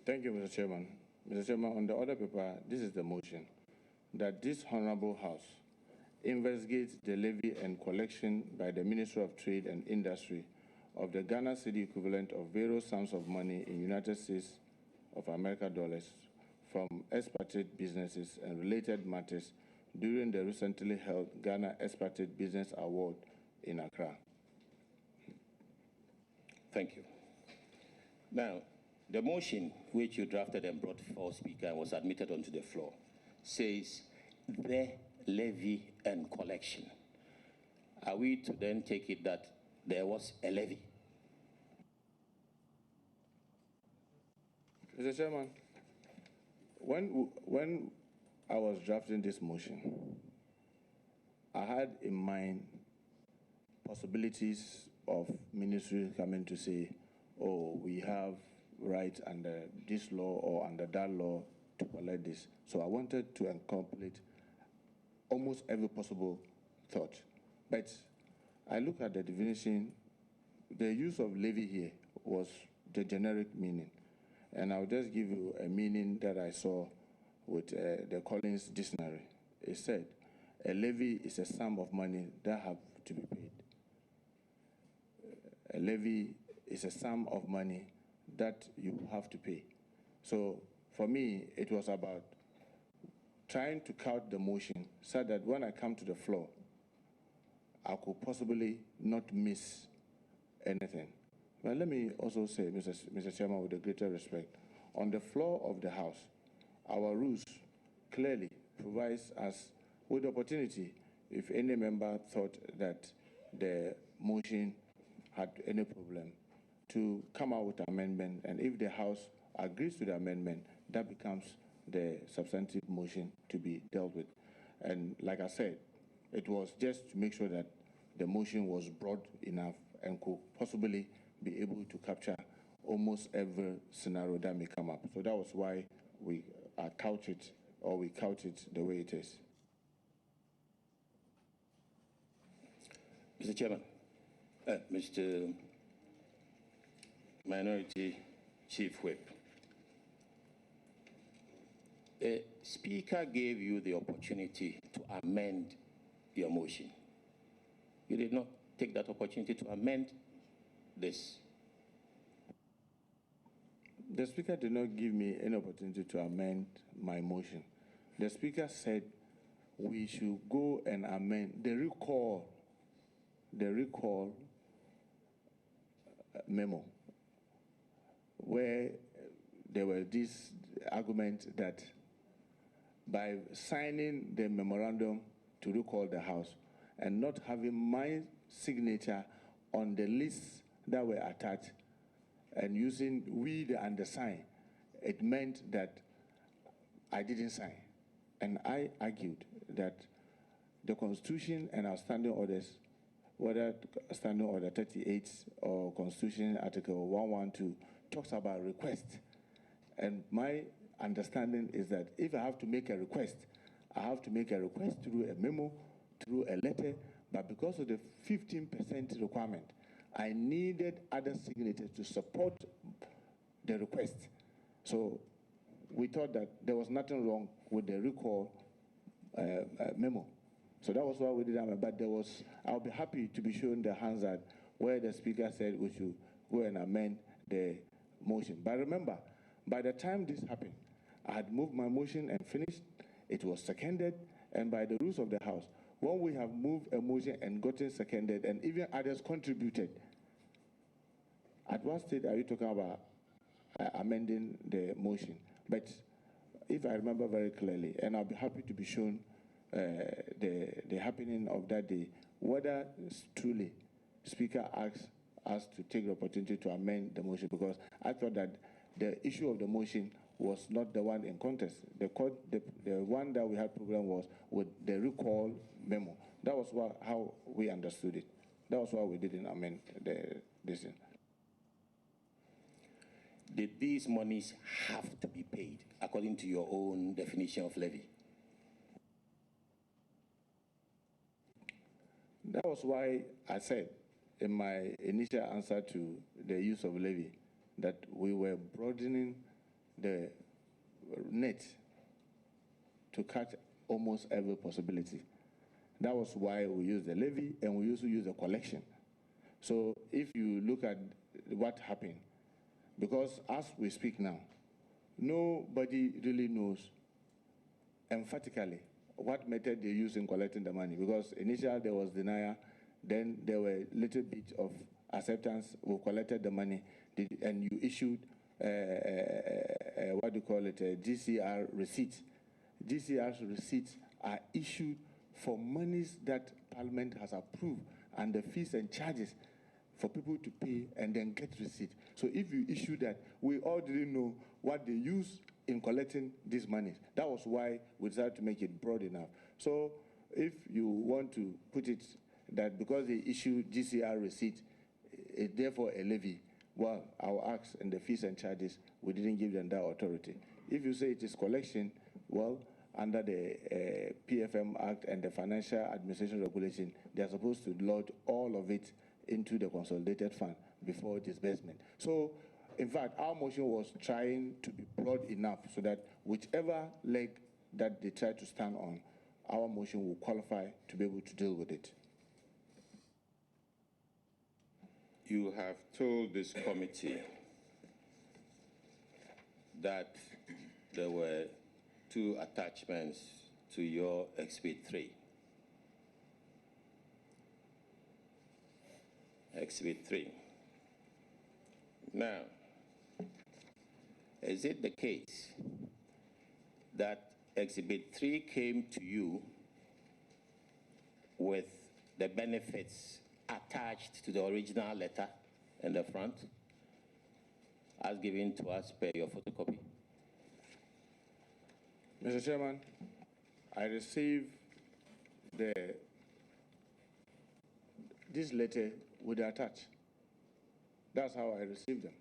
Speaker 2: Thank you, Mr. Chairman. Mr. Chairman, on the order paper, this is the motion, that this Honorable House investigates the levy and collection by the Ministry of Trade and Industry of the Ghana cedi equivalent of various sums of money in United States of America dollars from expatriate businesses and related matters during the recently held Ghana Expatriate Business Award in Accra.
Speaker 5: Thank you. Now, the motion which you drafted and brought before Speaker and was admitted onto the floor says the levy and collection. Are we to then take it that there was a levy?
Speaker 2: Mr. Chairman, when I was drafting this motion, I had in mind possibilities of ministry coming to say, oh, we have right under this law or under that law to collect this. So I wanted to incorporate almost every possible thought. But I look at the definition, the use of levy here was the generic meaning. And I'll just give you a meaning that I saw with the Collins Dictionary. It said, a levy is a sum of money that have to be paid. A levy is a sum of money that you have to pay. So for me, it was about trying to count the motion so that when I come to the floor, I could possibly not miss anything. But let me also say, Mr. Chairman, with the greater respect, on the floor of the House, our rules clearly provides us with the opportunity, if any member thought that the motion had any problem, to come out with an amendment, and if the House agrees to the amendment, that becomes the substantive motion to be dealt with. And like I said, it was just to make sure that the motion was broad enough and could possibly be able to capture almost every scenario that may come up. So that was why we couch it the way it is.
Speaker 5: Mr. Chairman, Mr. Minority Chief Whip. The Speaker gave you the opportunity to amend your motion. You did not take that opportunity to amend this.
Speaker 2: The Speaker did not give me any opportunity to amend my motion. The Speaker said we should go and amend the recall memo, where there were this argument that by signing the memorandum to recall the House and not having my signature on the lists that were attached and using we the undersigned, it meant that I didn't sign. And I argued that the Constitution and our standing orders, whether Standing Order 38 or Constitution Article 112, talks about request. And my understanding is that if I have to make a request, I have to make a request through a memo, through a letter, but because of the 15% requirement, I needed other signatures to support the request. So we thought that there was nothing wrong with the recall memo. So that was why we did that. But I'll be happy to be shown the Hansard where the Speaker said we should go and amend the motion. But remember, by the time this happened, I had moved my motion and finished. It was seconded, and by the rules of the House, when we have moved a motion and gotten seconded, and even others contributed, at what stage are you talking about amending the motion? But if I remember very clearly, and I'll be happy to be shown the happening of that day, whether truly Speaker asks us to take the opportunity to amend the motion, because I thought that the issue of the motion was not the one in contest. The one that we had problem was with the recall memo. That was how we understood it. That was why we didn't amend this.
Speaker 5: Did these monies have to be paid according to your own definition of levy?
Speaker 2: That was why I said in my initial answer to the use of levy that we were broadening the net to cut almost every possibility. That was why we used the levy, and we also use the collection. So if you look at what happened, because as we speak now, nobody really knows emphatically what method they use in collecting the money, because initially there was denial, then there were little bit of acceptance. We collected the money, and you issued what do you call it, a GCR receipt. GCR receipts are issued for monies that Parliament has approved and the fees and charges for people to pay and then get receipt. So if you issue that, we all didn't know what they use in collecting these monies. That was why we decided to make it broad enough. So if you want to put it that because they issue GCR receipt, it's therefore a levy, well, our acts and the fees and charges, we didn't give them that authority. If you say it is collection, well, under the PFM Act and the Financial Administration Regulation, they are supposed to load all of it into the consolidated fund before disbursement. So, in fact, our motion was trying to be broad enough so that whichever leg that they try to stand on, our motion will qualify to be able to deal with it.
Speaker 5: You have told this committee that there were 2 attachments to your Exhibit 3. Exhibit 3. Now, is it the case that Exhibit 3 came to you with the benefits attached to the original letter in the front, as given to us per your photocopy?
Speaker 2: Mr. Chairman, I received this letter with the attached. That's how I received them.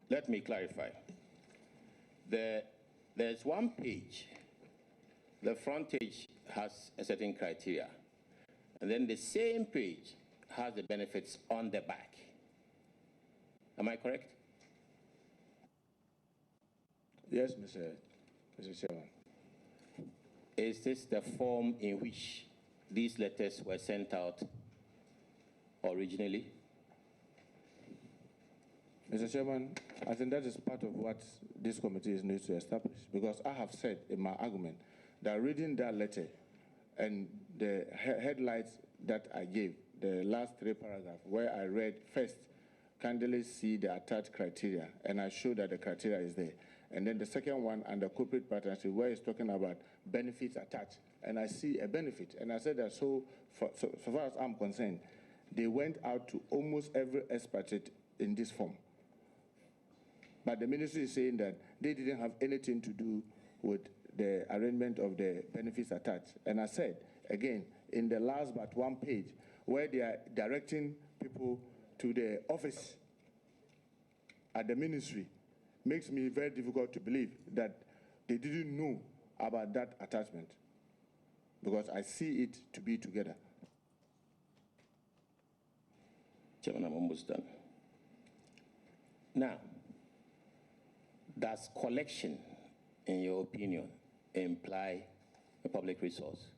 Speaker 5: Let me clarify. There's one page. The front page has a certain criteria. And then the same page has the benefits on the back. Am I correct?
Speaker 2: Yes, Mr. Chairman.
Speaker 5: Is this the form in which these letters were sent out originally?
Speaker 2: Mr. Chairman, I think that is part of what this committee needs to establish, because I have said in my argument that reading that letter and the headlights that I gave, the last 3 paragraphs, where I read first, kindly see the attached criteria, and I show that the criteria is there. And then the second one, under corporate partnership, where it's talking about benefits attached, and I see a benefit. And I said that so far as I'm concerned, they went out to almost every expatriate in this form. But the ministry is saying that they didn't have anything to do with the arrangement of the benefits attached. And I said, again, in the last but one page, where they are directing people to the office at the ministry, makes me very difficult to believe that they didn't know about that attachment, because I see it to be together.
Speaker 5: Chairman, I'm almost done. Now, does collection, in your opinion, imply a public resource?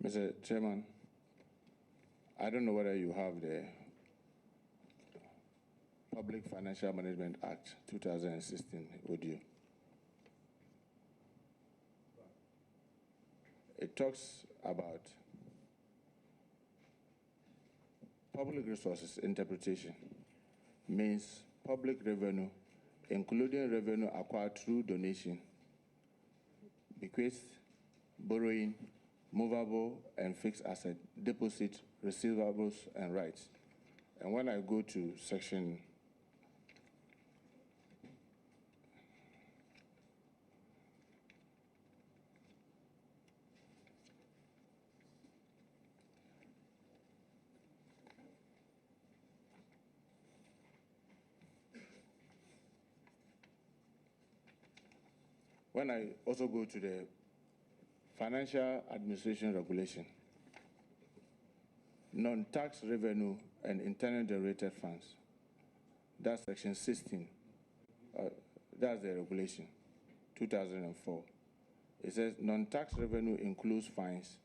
Speaker 2: Mr. Chairman, I don't know whether you have the Public Financial Management Act 2016 with you. It talks about public resources interpretation, means public revenue, including revenue acquired through donation, bequest, borrowing, movable and fixed asset, deposit, receivables, and rights. And when I go to section when I also go to the Financial Administration Regulation, non-tax revenue and internally generated funds, that's section 16. That's the regulation, 2004. It says non-tax revenue includes fines,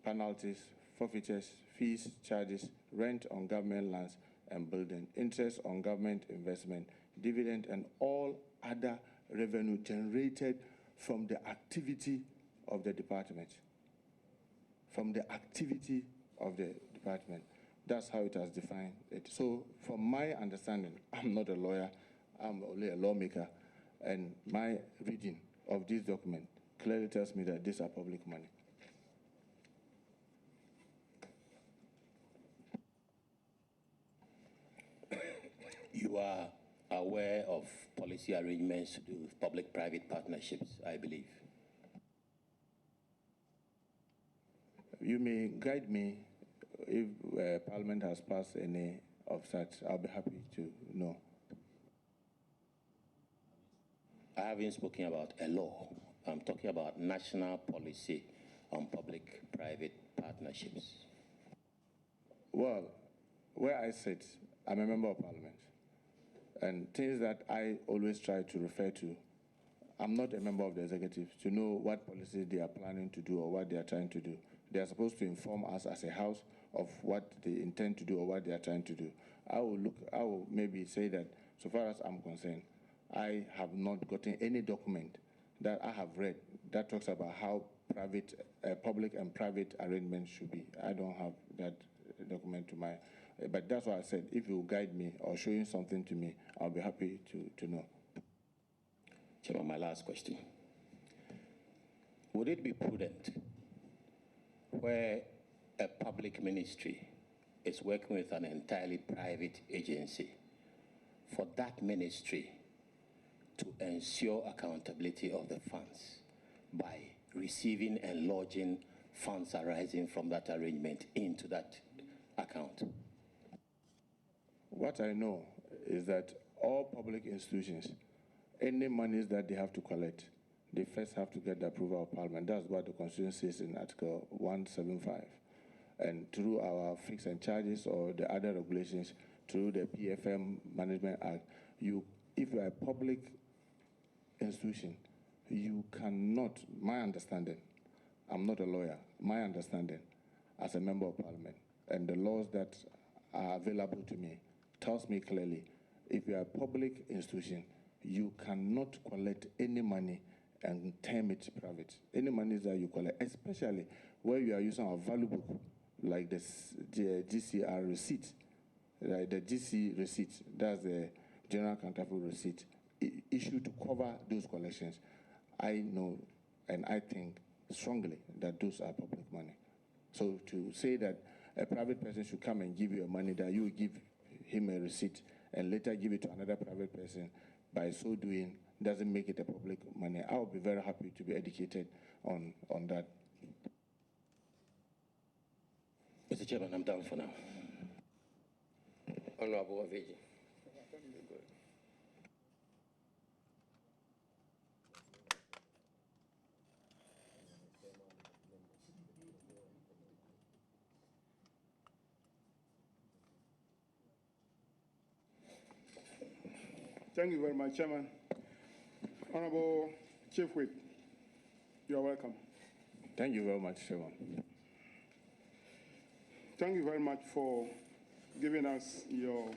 Speaker 2: penalties, forfeitures, fees, charges, rent on government lands and buildings, interest on government investment, dividend, and all other revenue generated from the activity of the department. From the activity of the department. That's how it has defined it. So from my understanding, I'm not a lawyer, I'm only a lawmaker, and my reading of this document clearly tells me that these are public money.
Speaker 5: You are aware of policy arrangements to do with public-private partnerships, I believe.
Speaker 2: You may guide me if Parliament has passed any of such. I'll be happy to know.
Speaker 5: I haven't spoken about a law. I'm talking about national policy on public-private partnerships.
Speaker 2: Well, where I sit, I'm a member of Parliament. And things that I always try to refer to, I'm not a member of the executive, to know what policies they are planning to do or what they are trying to do. They are supposed to inform us as a house of what they intend to do or what they are trying to do. I will maybe say that, so far as I'm concerned, I have not gotten any document that I have read that talks about how public and private arrangements should be. I don't have that document to my, but that's why I said, if you guide me or show you something to me, I'll be happy to know.
Speaker 5: Chairman, my last question. Would it be prudent where a public ministry is working with an entirely private agency for that ministry to ensure accountability of the funds by receiving and lodging funds arising from that arrangement into that account?
Speaker 2: What I know is that all public institutions, any monies that they have to collect, they first have to get the approval of Parliament. That's what the Constitution says in Article 175. And through our fixed and charges or the other regulations, through the PFM Management Act, if you are a public institution, you cannot, my understanding, I'm not a lawyer, my understanding as a member of Parliament, and the laws that are available to me tells me clearly, if you are a public institution, you cannot collect any money and term it private. Any money that you collect, especially where you are using a value book, like the GCR receipt, right? The GC receipt, that's the General Accountable Receipt, issued to cover those collections. I know and I think strongly that those are public money. So to say that a private person should come and give you money, that you give him a receipt and later give it to another private person, by so doing, doesn't make it a public money. I would be very happy to be educated on that.
Speaker 5: Mr. Chairman, I'm done for now.
Speaker 3: Honorable Aveji.
Speaker 6: Thank you very much, Chairman. Honorable Chief Whip, you are welcome.
Speaker 2: Thank you very much, Chairman.
Speaker 6: Thank you very much for giving us your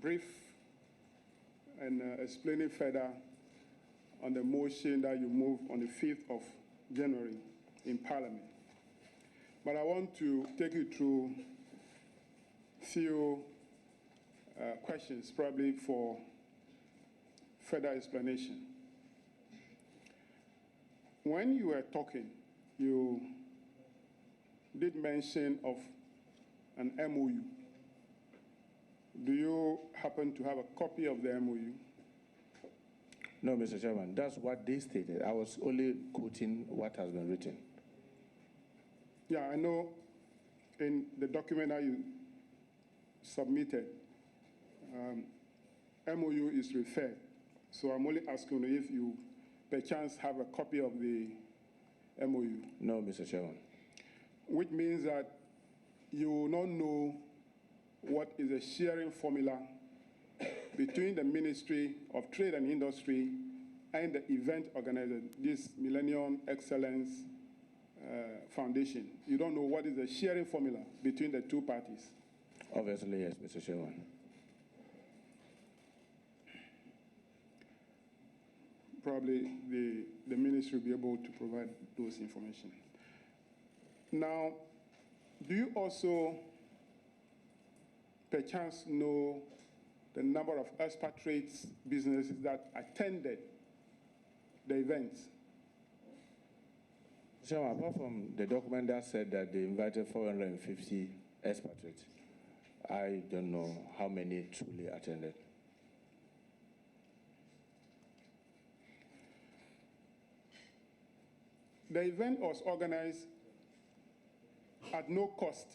Speaker 6: brief and explaining further on the motion that you moved on the 5th of January in Parliament. But I want to take you through a few questions, probably for further explanation. When you were talking, you did mention of an MOU. Do you happen to have a copy of the MOU?
Speaker 2: No, Mr. Chairman, that's what they stated. I was only quoting what has been written.
Speaker 6: Yeah, I know in the document that you submitted, MOU is referred. So I'm only asking if you, perchance, have a copy of the MOU.
Speaker 2: No, Mr. Chairman.
Speaker 6: Which means that you will not know what is a sharing formula between the Ministry of Trade and Industry and the event organizer, this Millennium Excellence Foundation. You don't know what is the sharing formula between the two parties.
Speaker 2: Obviously, yes, Mr. Chairman.
Speaker 6: Probably the ministry will be able to provide those information. Now, do you also perchance know the number of expatriates businesses that attended the events?
Speaker 2: Chairman, apart from the document that said that they invited 450 expatriates, I don't know how many truly attended.
Speaker 6: The event was organized at no cost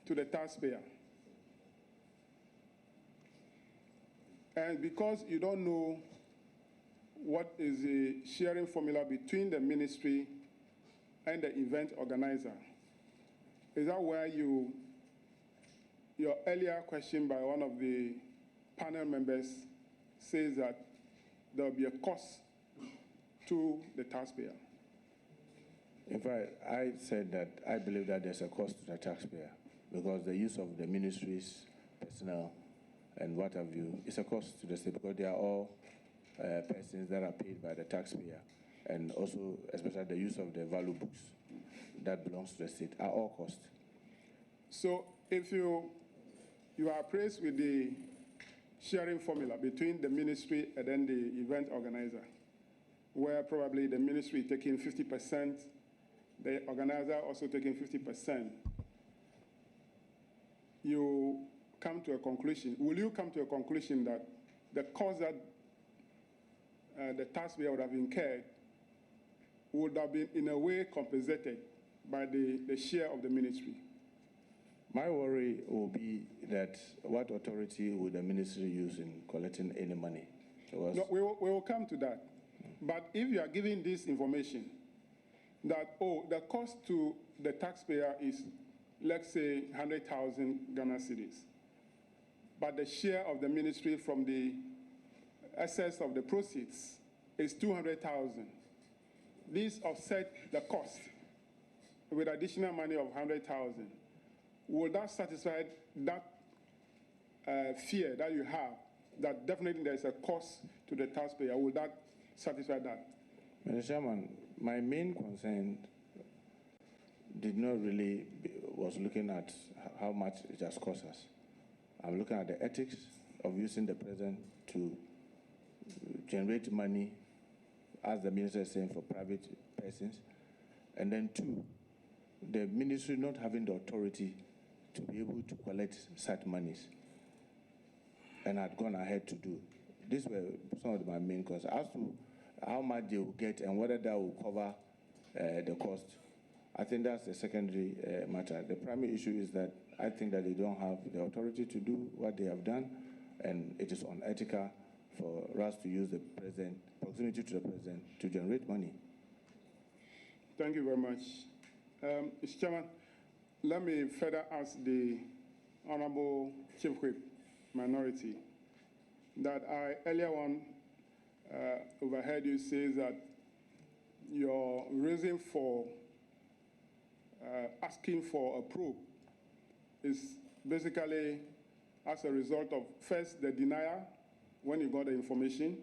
Speaker 6: to the taxpayer. And because you don't know what is the sharing formula between the ministry and the event organizer, is that where your earlier question by one of the panel members says that there will be a cost to the taxpayer?
Speaker 2: In fact, I said that I believe that there's a cost to the taxpayer because the use of the ministry's personnel and what have you is a cost to the state because they are all persons that are paid by the taxpayer, and also especially the use of the value books that belongs to the state are all cost.
Speaker 6: So if you are appraised with the sharing formula between the ministry and then the event organizer, where probably the ministry is taking 50%, the organizer also taking 50%, you come to a conclusion. Will you come to a conclusion that the cost that the taxpayer would have incurred would have been in a way compensated by the share of the ministry?
Speaker 2: My worry will be that what authority would the ministry use in collecting any money?
Speaker 6: No, we will come to that. But if you are giving this information that, oh, the cost to the taxpayer is, let's say, 100,000 Ghana cedis, but the share of the ministry from the excess of the proceeds is 200,000. These offset the cost with additional money of 100,000. Will that satisfy that fear that you have, that definitely there is a cost to the taxpayer? Will that satisfy that?
Speaker 2: Mr. Chairman, my main concern did not really was looking at how much it has cost us. I'm looking at the ethics of using the president to generate money, as the minister is saying, for private persons. And then two, the ministry not having the authority to be able to collect such monies and had gone ahead to do. These were some of my main concerns. As to how much they will get and whether that will cover the cost, I think that's a secondary matter. The primary issue is that I think that they don't have the authority to do what they have done, and it is unethical for us to use the president, proximity to the president, to generate money.
Speaker 6: Thank you very much. Mr. Chairman, let me further ask the Honorable Chief Whip, Minority, that I earlier on overheard you say that your reason for asking for a probe is basically as a result of, first, the denial when you got the information,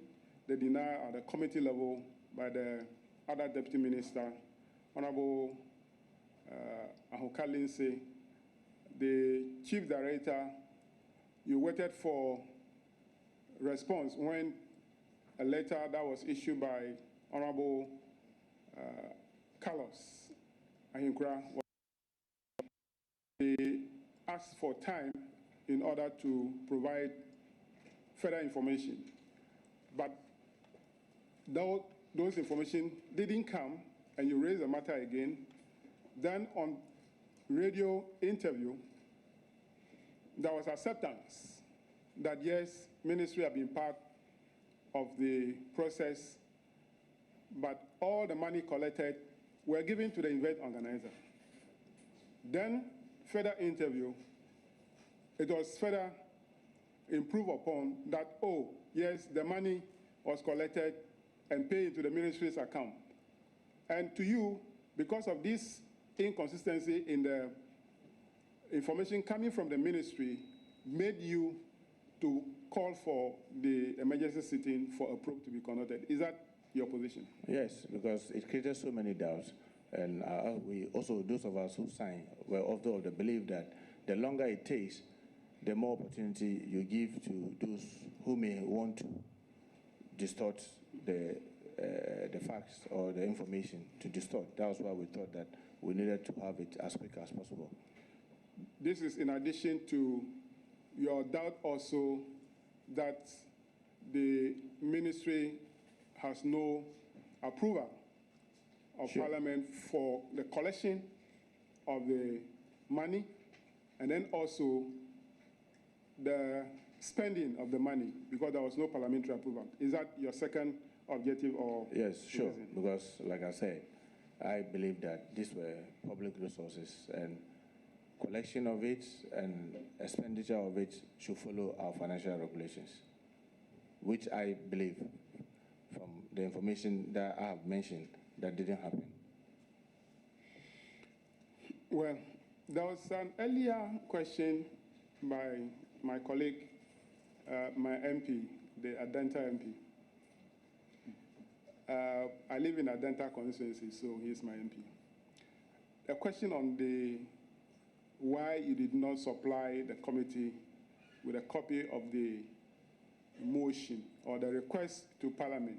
Speaker 6: the denial at the committee level by the other deputy minister, Honorable Ahoka Lindsay, the chief director. You waited for response when a letter that was issued by Honorable Carlos Ahinkura, they asked for time in order to provide further information. But those information didn't come, and you raised the matter again. Then on radio interview, there was acceptance that yes, ministry have been part of the process, but all the money collected were given to the event organizer. Then further interview, it was further improved upon that, oh, yes, the money was collected and paid into the ministry's account. And to you, because of this inconsistency in the information coming from the ministry, made you to call for the emergency sitting for a probe to be conducted. Is that your position?
Speaker 2: Yes, because it created so many doubts. And we also, those of us who signed, were also of the belief that the longer it takes, the more opportunity you give to those who may want to distort the facts or the information to distort. That was why we thought that we needed to have it as quick as possible.
Speaker 6: This is in addition to your doubt also that the ministry has no approval of Parliament for the collection of the money, and then also the spending of the money, because there was no parliamentary approval. Is that your second objective or?
Speaker 2: Yes, sure, reason? Because like I said, I believe that these were public resources, and collection of it and expenditure of it should follow our financial regulations, which I believe from the information that I have mentioned, that didn't happen.
Speaker 6: Well, there was an earlier question by my colleague, my MP, the Adenta MP. I live in Adenta constituency, so he's my MP. A question on the why you did not supply the committee with a copy of the motion or the request to Parliament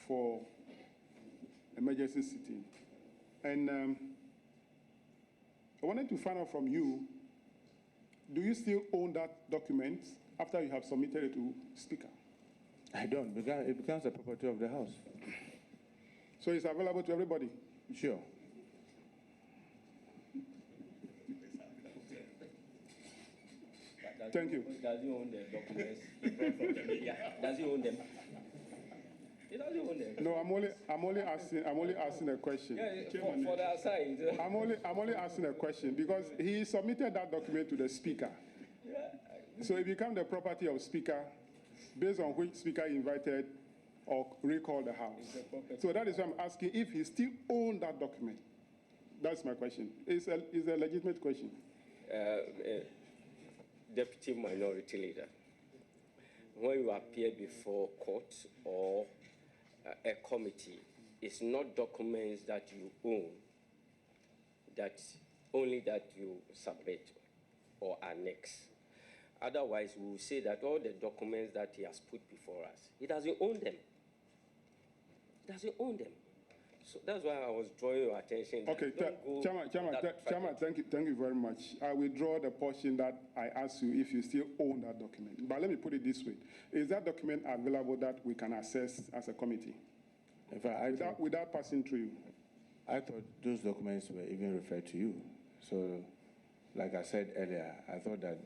Speaker 6: for emergency sitting. And I wanted to find out from you, do you still own that document after you have submitted it to Speaker?
Speaker 2: I don't, because it becomes the property of the House.
Speaker 6: So it's available to everybody?
Speaker 2: Sure.
Speaker 6: Thank you.
Speaker 3: Does he own the documents from the media? Does he own them? He doesn't own them.
Speaker 6: No, I'm only asking a question.
Speaker 3: Yeah, for the aside.
Speaker 6: I'm only asking a question because he submitted that document to the speaker. So it became the property of speaker based on which speaker invited or recalled the house. So that is why I'm asking if he still owns that document. That's my question. It's a legitimate question.
Speaker 3: Deputy Minority Leader, when you appear before court or a committee, it's not documents that you own, only that you submit or annex. Otherwise, we will say that all the documents that he has put before us, he doesn't own them. He doesn't own them. So that's why I was drawing your attention.
Speaker 6: Okay, Chairman, thank you very much. I withdraw the portion that I asked you if you still own that document. But let me put it this way. Is that document available that we can access as a committee?
Speaker 2: In fact,
Speaker 6: without passing through you?
Speaker 2: I thought those documents were even referred to you. So, like I said earlier, I thought that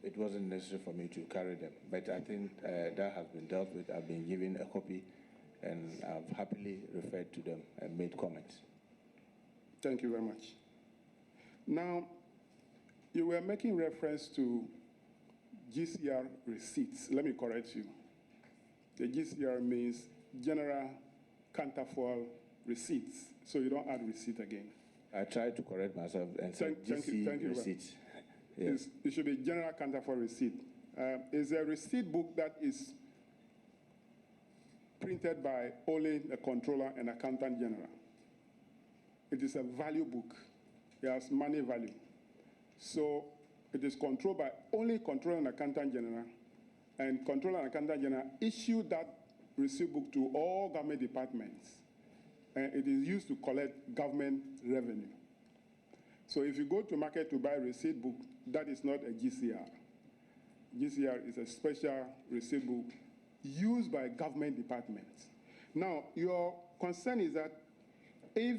Speaker 2: it wasn't necessary for me to carry them. But I think that has been dealt with. I've been given a copy, and I've happily referred to them and made comments.
Speaker 6: Thank you very much. Now, you were making reference to GCR receipts. Let me correct you. The GCR means General Counterfoil Receipts, so you don't add receipt again.
Speaker 2: I tried to correct myself and said GC receipts. Yes.
Speaker 6: It should be General Counterfoil Receipt. It's a receipt book that is printed by only the controller and accountant general. It is a value book. It has money value. So it is controlled by only controller and accountant general, and controller and accountant general issue that receipt book to all government departments, and it is used to collect government revenue. So if you go to market to buy a receipt book, that is not a GCR. GCR is a special receipt book used by government departments. Now, your concern is that if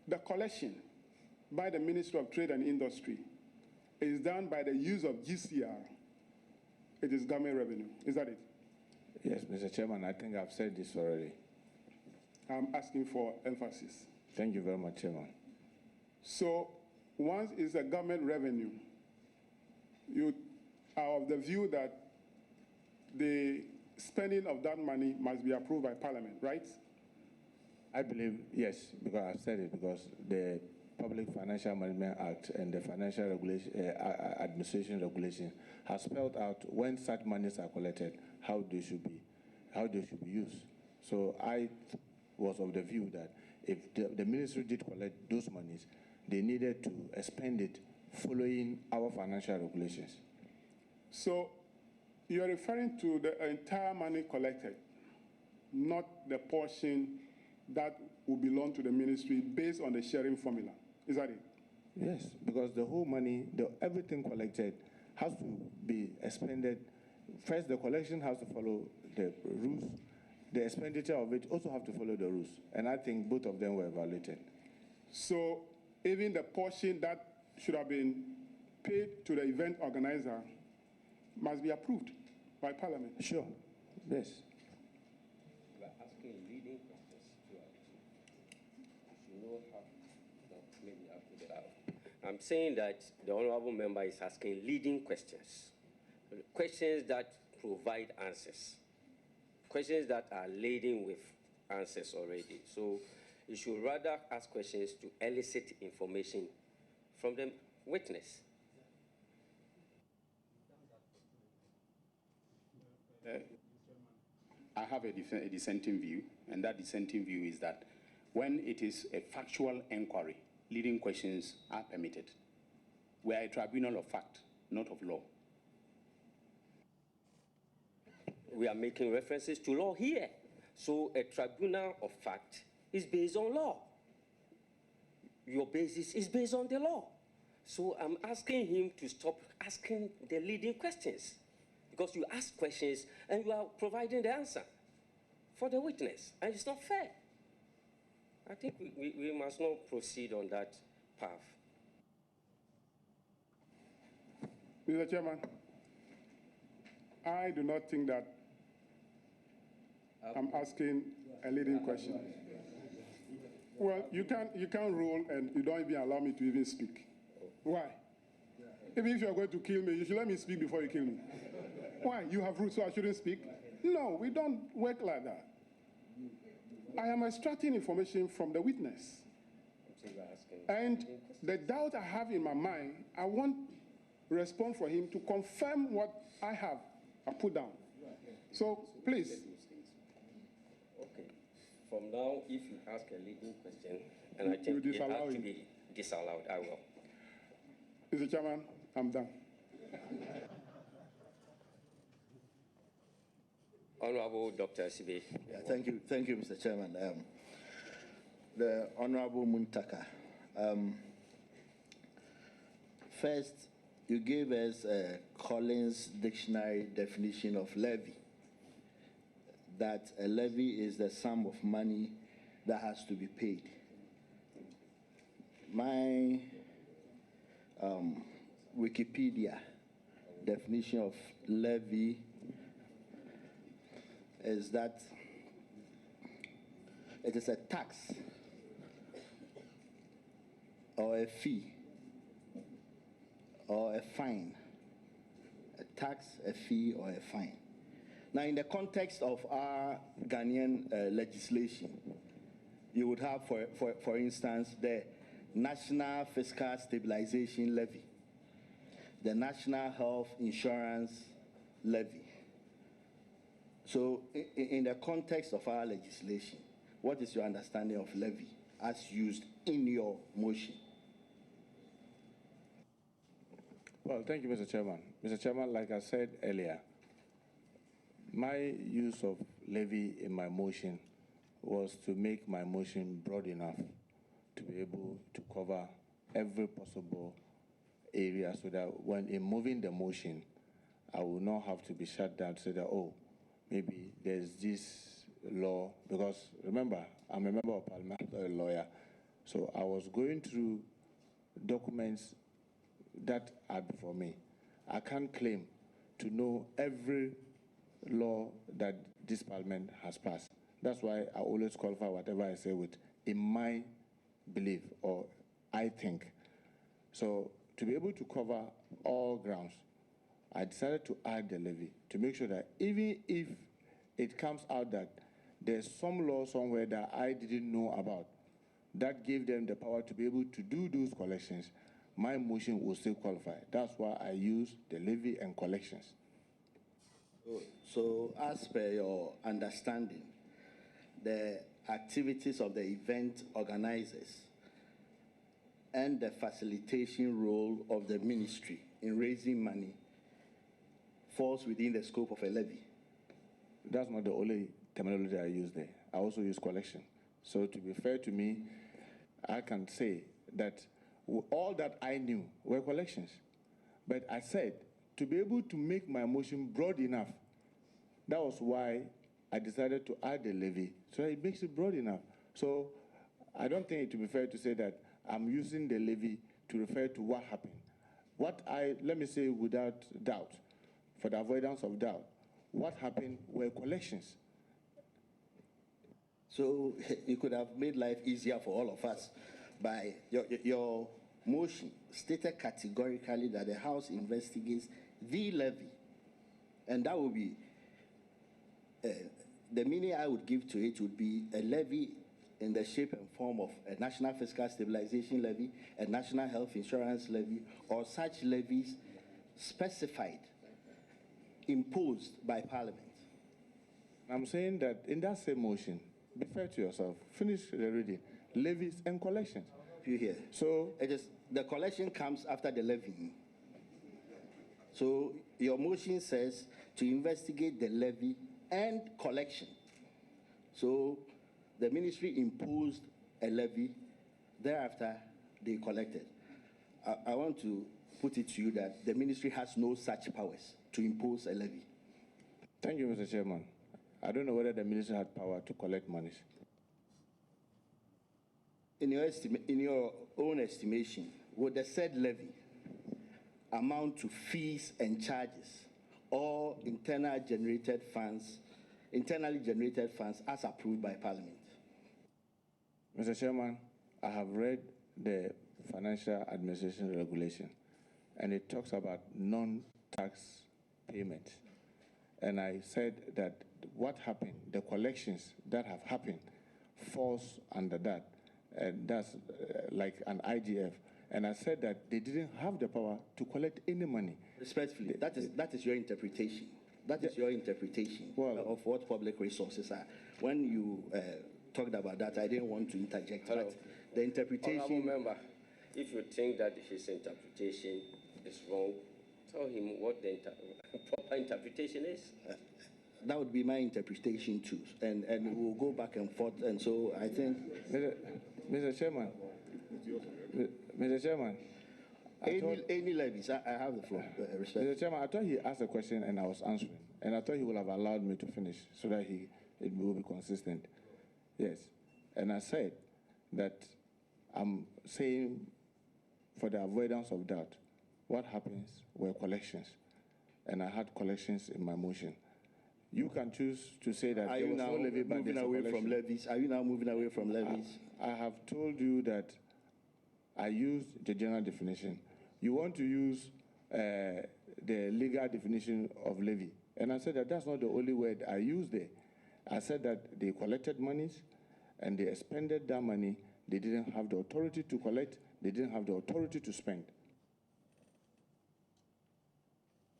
Speaker 6: the collection by the Ministry of Trade and Industry is done by the use of GCR, it is government revenue. Is that it?
Speaker 2: Yes, Mr. Chairman, I think I've said this already.
Speaker 6: I'm asking for emphasis.
Speaker 2: Thank you very much, Chairman.
Speaker 6: So once it's a government revenue, you are of the view that the spending of that money must be approved by Parliament, right?
Speaker 2: I believe, yes, because I've said it, because the Public Financial Management Act and the Financial Administration Regulation has spelled out when such monies are collected, how they should be used. So I was of the view that if the ministry did collect those monies, they needed to expend it following our financial regulations.
Speaker 6: So you're referring to the entire money collected, not the portion that will belong to the ministry based on the sharing formula. Is that it?
Speaker 2: Yes, because the whole money, everything collected has to be expended. First, the collection has to follow the rules. The expenditure of it also have to follow the rules. And I think both of them were violated.
Speaker 6: So even the portion that should have been paid to the event organizer must be approved by Parliament?
Speaker 2: Sure, yes.
Speaker 3: You are asking leading questions to our you know how, no, maybe I'll put it out. I'm saying that the honorable member is asking leading questions, questions that provide answers, questions that are laden with answers already. So you should rather ask questions to elicit information from the witness.
Speaker 4: I have a dissenting view, and that dissenting view is that when it is a factual inquiry, leading questions are permitted. We are a tribunal of fact, not of law.
Speaker 3: We are making references to law here. So a tribunal of fact is based on law. Your basis is based on the law. So I'm asking him to stop asking the leading questions, because you ask questions and you are providing the answer for the witness, and it's not fair. I think we must not proceed on that path.
Speaker 6: Mr. Chairman, I do not think that I'm asking a leading question. Well, you can't rule and you don't even allow me to even speak. Why? Even if you are going to kill me, you should let me speak before you kill me. Why? You have rules, so I shouldn't speak? No, we don't work like that. I am extracting information from the witness. And the doubt I have in my mind, I want response for him to confirm what I put down. So, please.
Speaker 3: Okay. From now, if you ask a leading question, and I think it has to be disallowed, I will.
Speaker 6: Mr. Chairman, I'm done.
Speaker 3: Honorable Dr. Sibe.
Speaker 5: Yeah, thank you, Mr. Chairman. The Honorable Muntaka. First, you gave us a Collins Dictionary definition of levy, that a levy is the sum of money that has to be paid. My Wikipedia definition of levy is that it is a tax or a fee or a fine. A tax, a fee, or a fine. Now, in the context of our Ghanaian legislation, you would have, for instance, the National Fiscal Stabilization Levy, the National Health Insurance Levy. So, in the context of our legislation, what is your understanding of levy as used in your motion?
Speaker 2: Well, thank you, Mr. Chairman. Mr. Chairman, like I said earlier, my use of levy in my motion was to make my motion broad enough to be able to cover every possible area so that when in moving the motion, I will not have to be shut down to say that, oh, maybe there's this law, because remember, I'm a member of parliament, a lawyer, so I was going through documents that are before me. I can't claim to know every law that this parliament has passed. That's why I always qualify whatever I say with in my belief or I think. So to be able to cover all grounds, I decided to add the levy to make sure that even if it comes out that there's some law somewhere that I didn't know about that gave them the power to be able to do those collections, my motion will still qualify. That's why I use the levy and collections.
Speaker 5: So as per your understanding, the activities of the event organizers and the facilitation role of the ministry in raising money falls within the scope of a levy?
Speaker 2: That's not the only terminology I use there. I also use collection. So to be fair to me, I can say that all that I knew were collections. But I said, to be able to make my motion broad enough, that was why I decided to add the levy, so it makes it broad enough. So I don't think it would be fair to say that I'm using the levy to refer to what happened. Let me say without doubt, for the avoidance of doubt, what happened were collections.
Speaker 5: So you could have made life easier for all of us by your motion stated categorically that the House investigates the levy, and that would be the meaning I would give to it would be a levy in the shape and form of a National Fiscal Stabilization Levy, a National Health Insurance Levy, or such levies specified, imposed by Parliament.
Speaker 2: I'm saying that in that same motion, be fair to yourself, finish the reading, levies and collections.
Speaker 5: You hear?
Speaker 2: So
Speaker 5: it is the collection comes after the levy. So your motion says to investigate the levy and collection. So the ministry imposed a levy, thereafter they collected. I want to put it to you that the ministry has no such powers to impose a levy.
Speaker 2: Thank you, Mr. Chairman. I don't know whether the ministry had power to collect monies.
Speaker 5: In your own estimation, would the said levy amount to fees and charges or internal generated funds
Speaker 7: internally generated funds as approved by Parliament.
Speaker 2: Mr. Chairman, I have read the Financial Administration Regulation, and it talks about non-tax payment. And I said that what happened, the collections that have happened, falls under that, and that's like an IGF. And I said that they didn't have the power to collect any money.
Speaker 7: Respectfully, that is your interpretation. That is your interpretation of what public resources are. When you talked about that, I didn't want to interject.
Speaker 3: Hello.
Speaker 7: But the interpretation.
Speaker 3: Honourable member, if you think that his interpretation is wrong, tell him what the proper interpretation is.
Speaker 7: That would be my interpretation too, and we'll go back and forth. And so I think,
Speaker 2: Mr. Chairman, Mr. Chairman,
Speaker 7: any levies, I have the floor.
Speaker 2: Mr. Chairman, I thought he asked a question and I was answering, and I thought he would have allowed me to finish so that it will be consistent. Yes, and I said that I'm saying, for the avoidance of doubt, what happens were collections, and I had collections in my motion. You can choose to say that there was no levy, but
Speaker 7: moving away from levies? Are you now moving away from levies?
Speaker 2: I have told you that I used the general definition. You want to use the legal definition of levy, and I said that that's not the only word I used there. I said that they collected monies and they expended that money. They didn't have the authority to collect. They didn't have the authority to spend.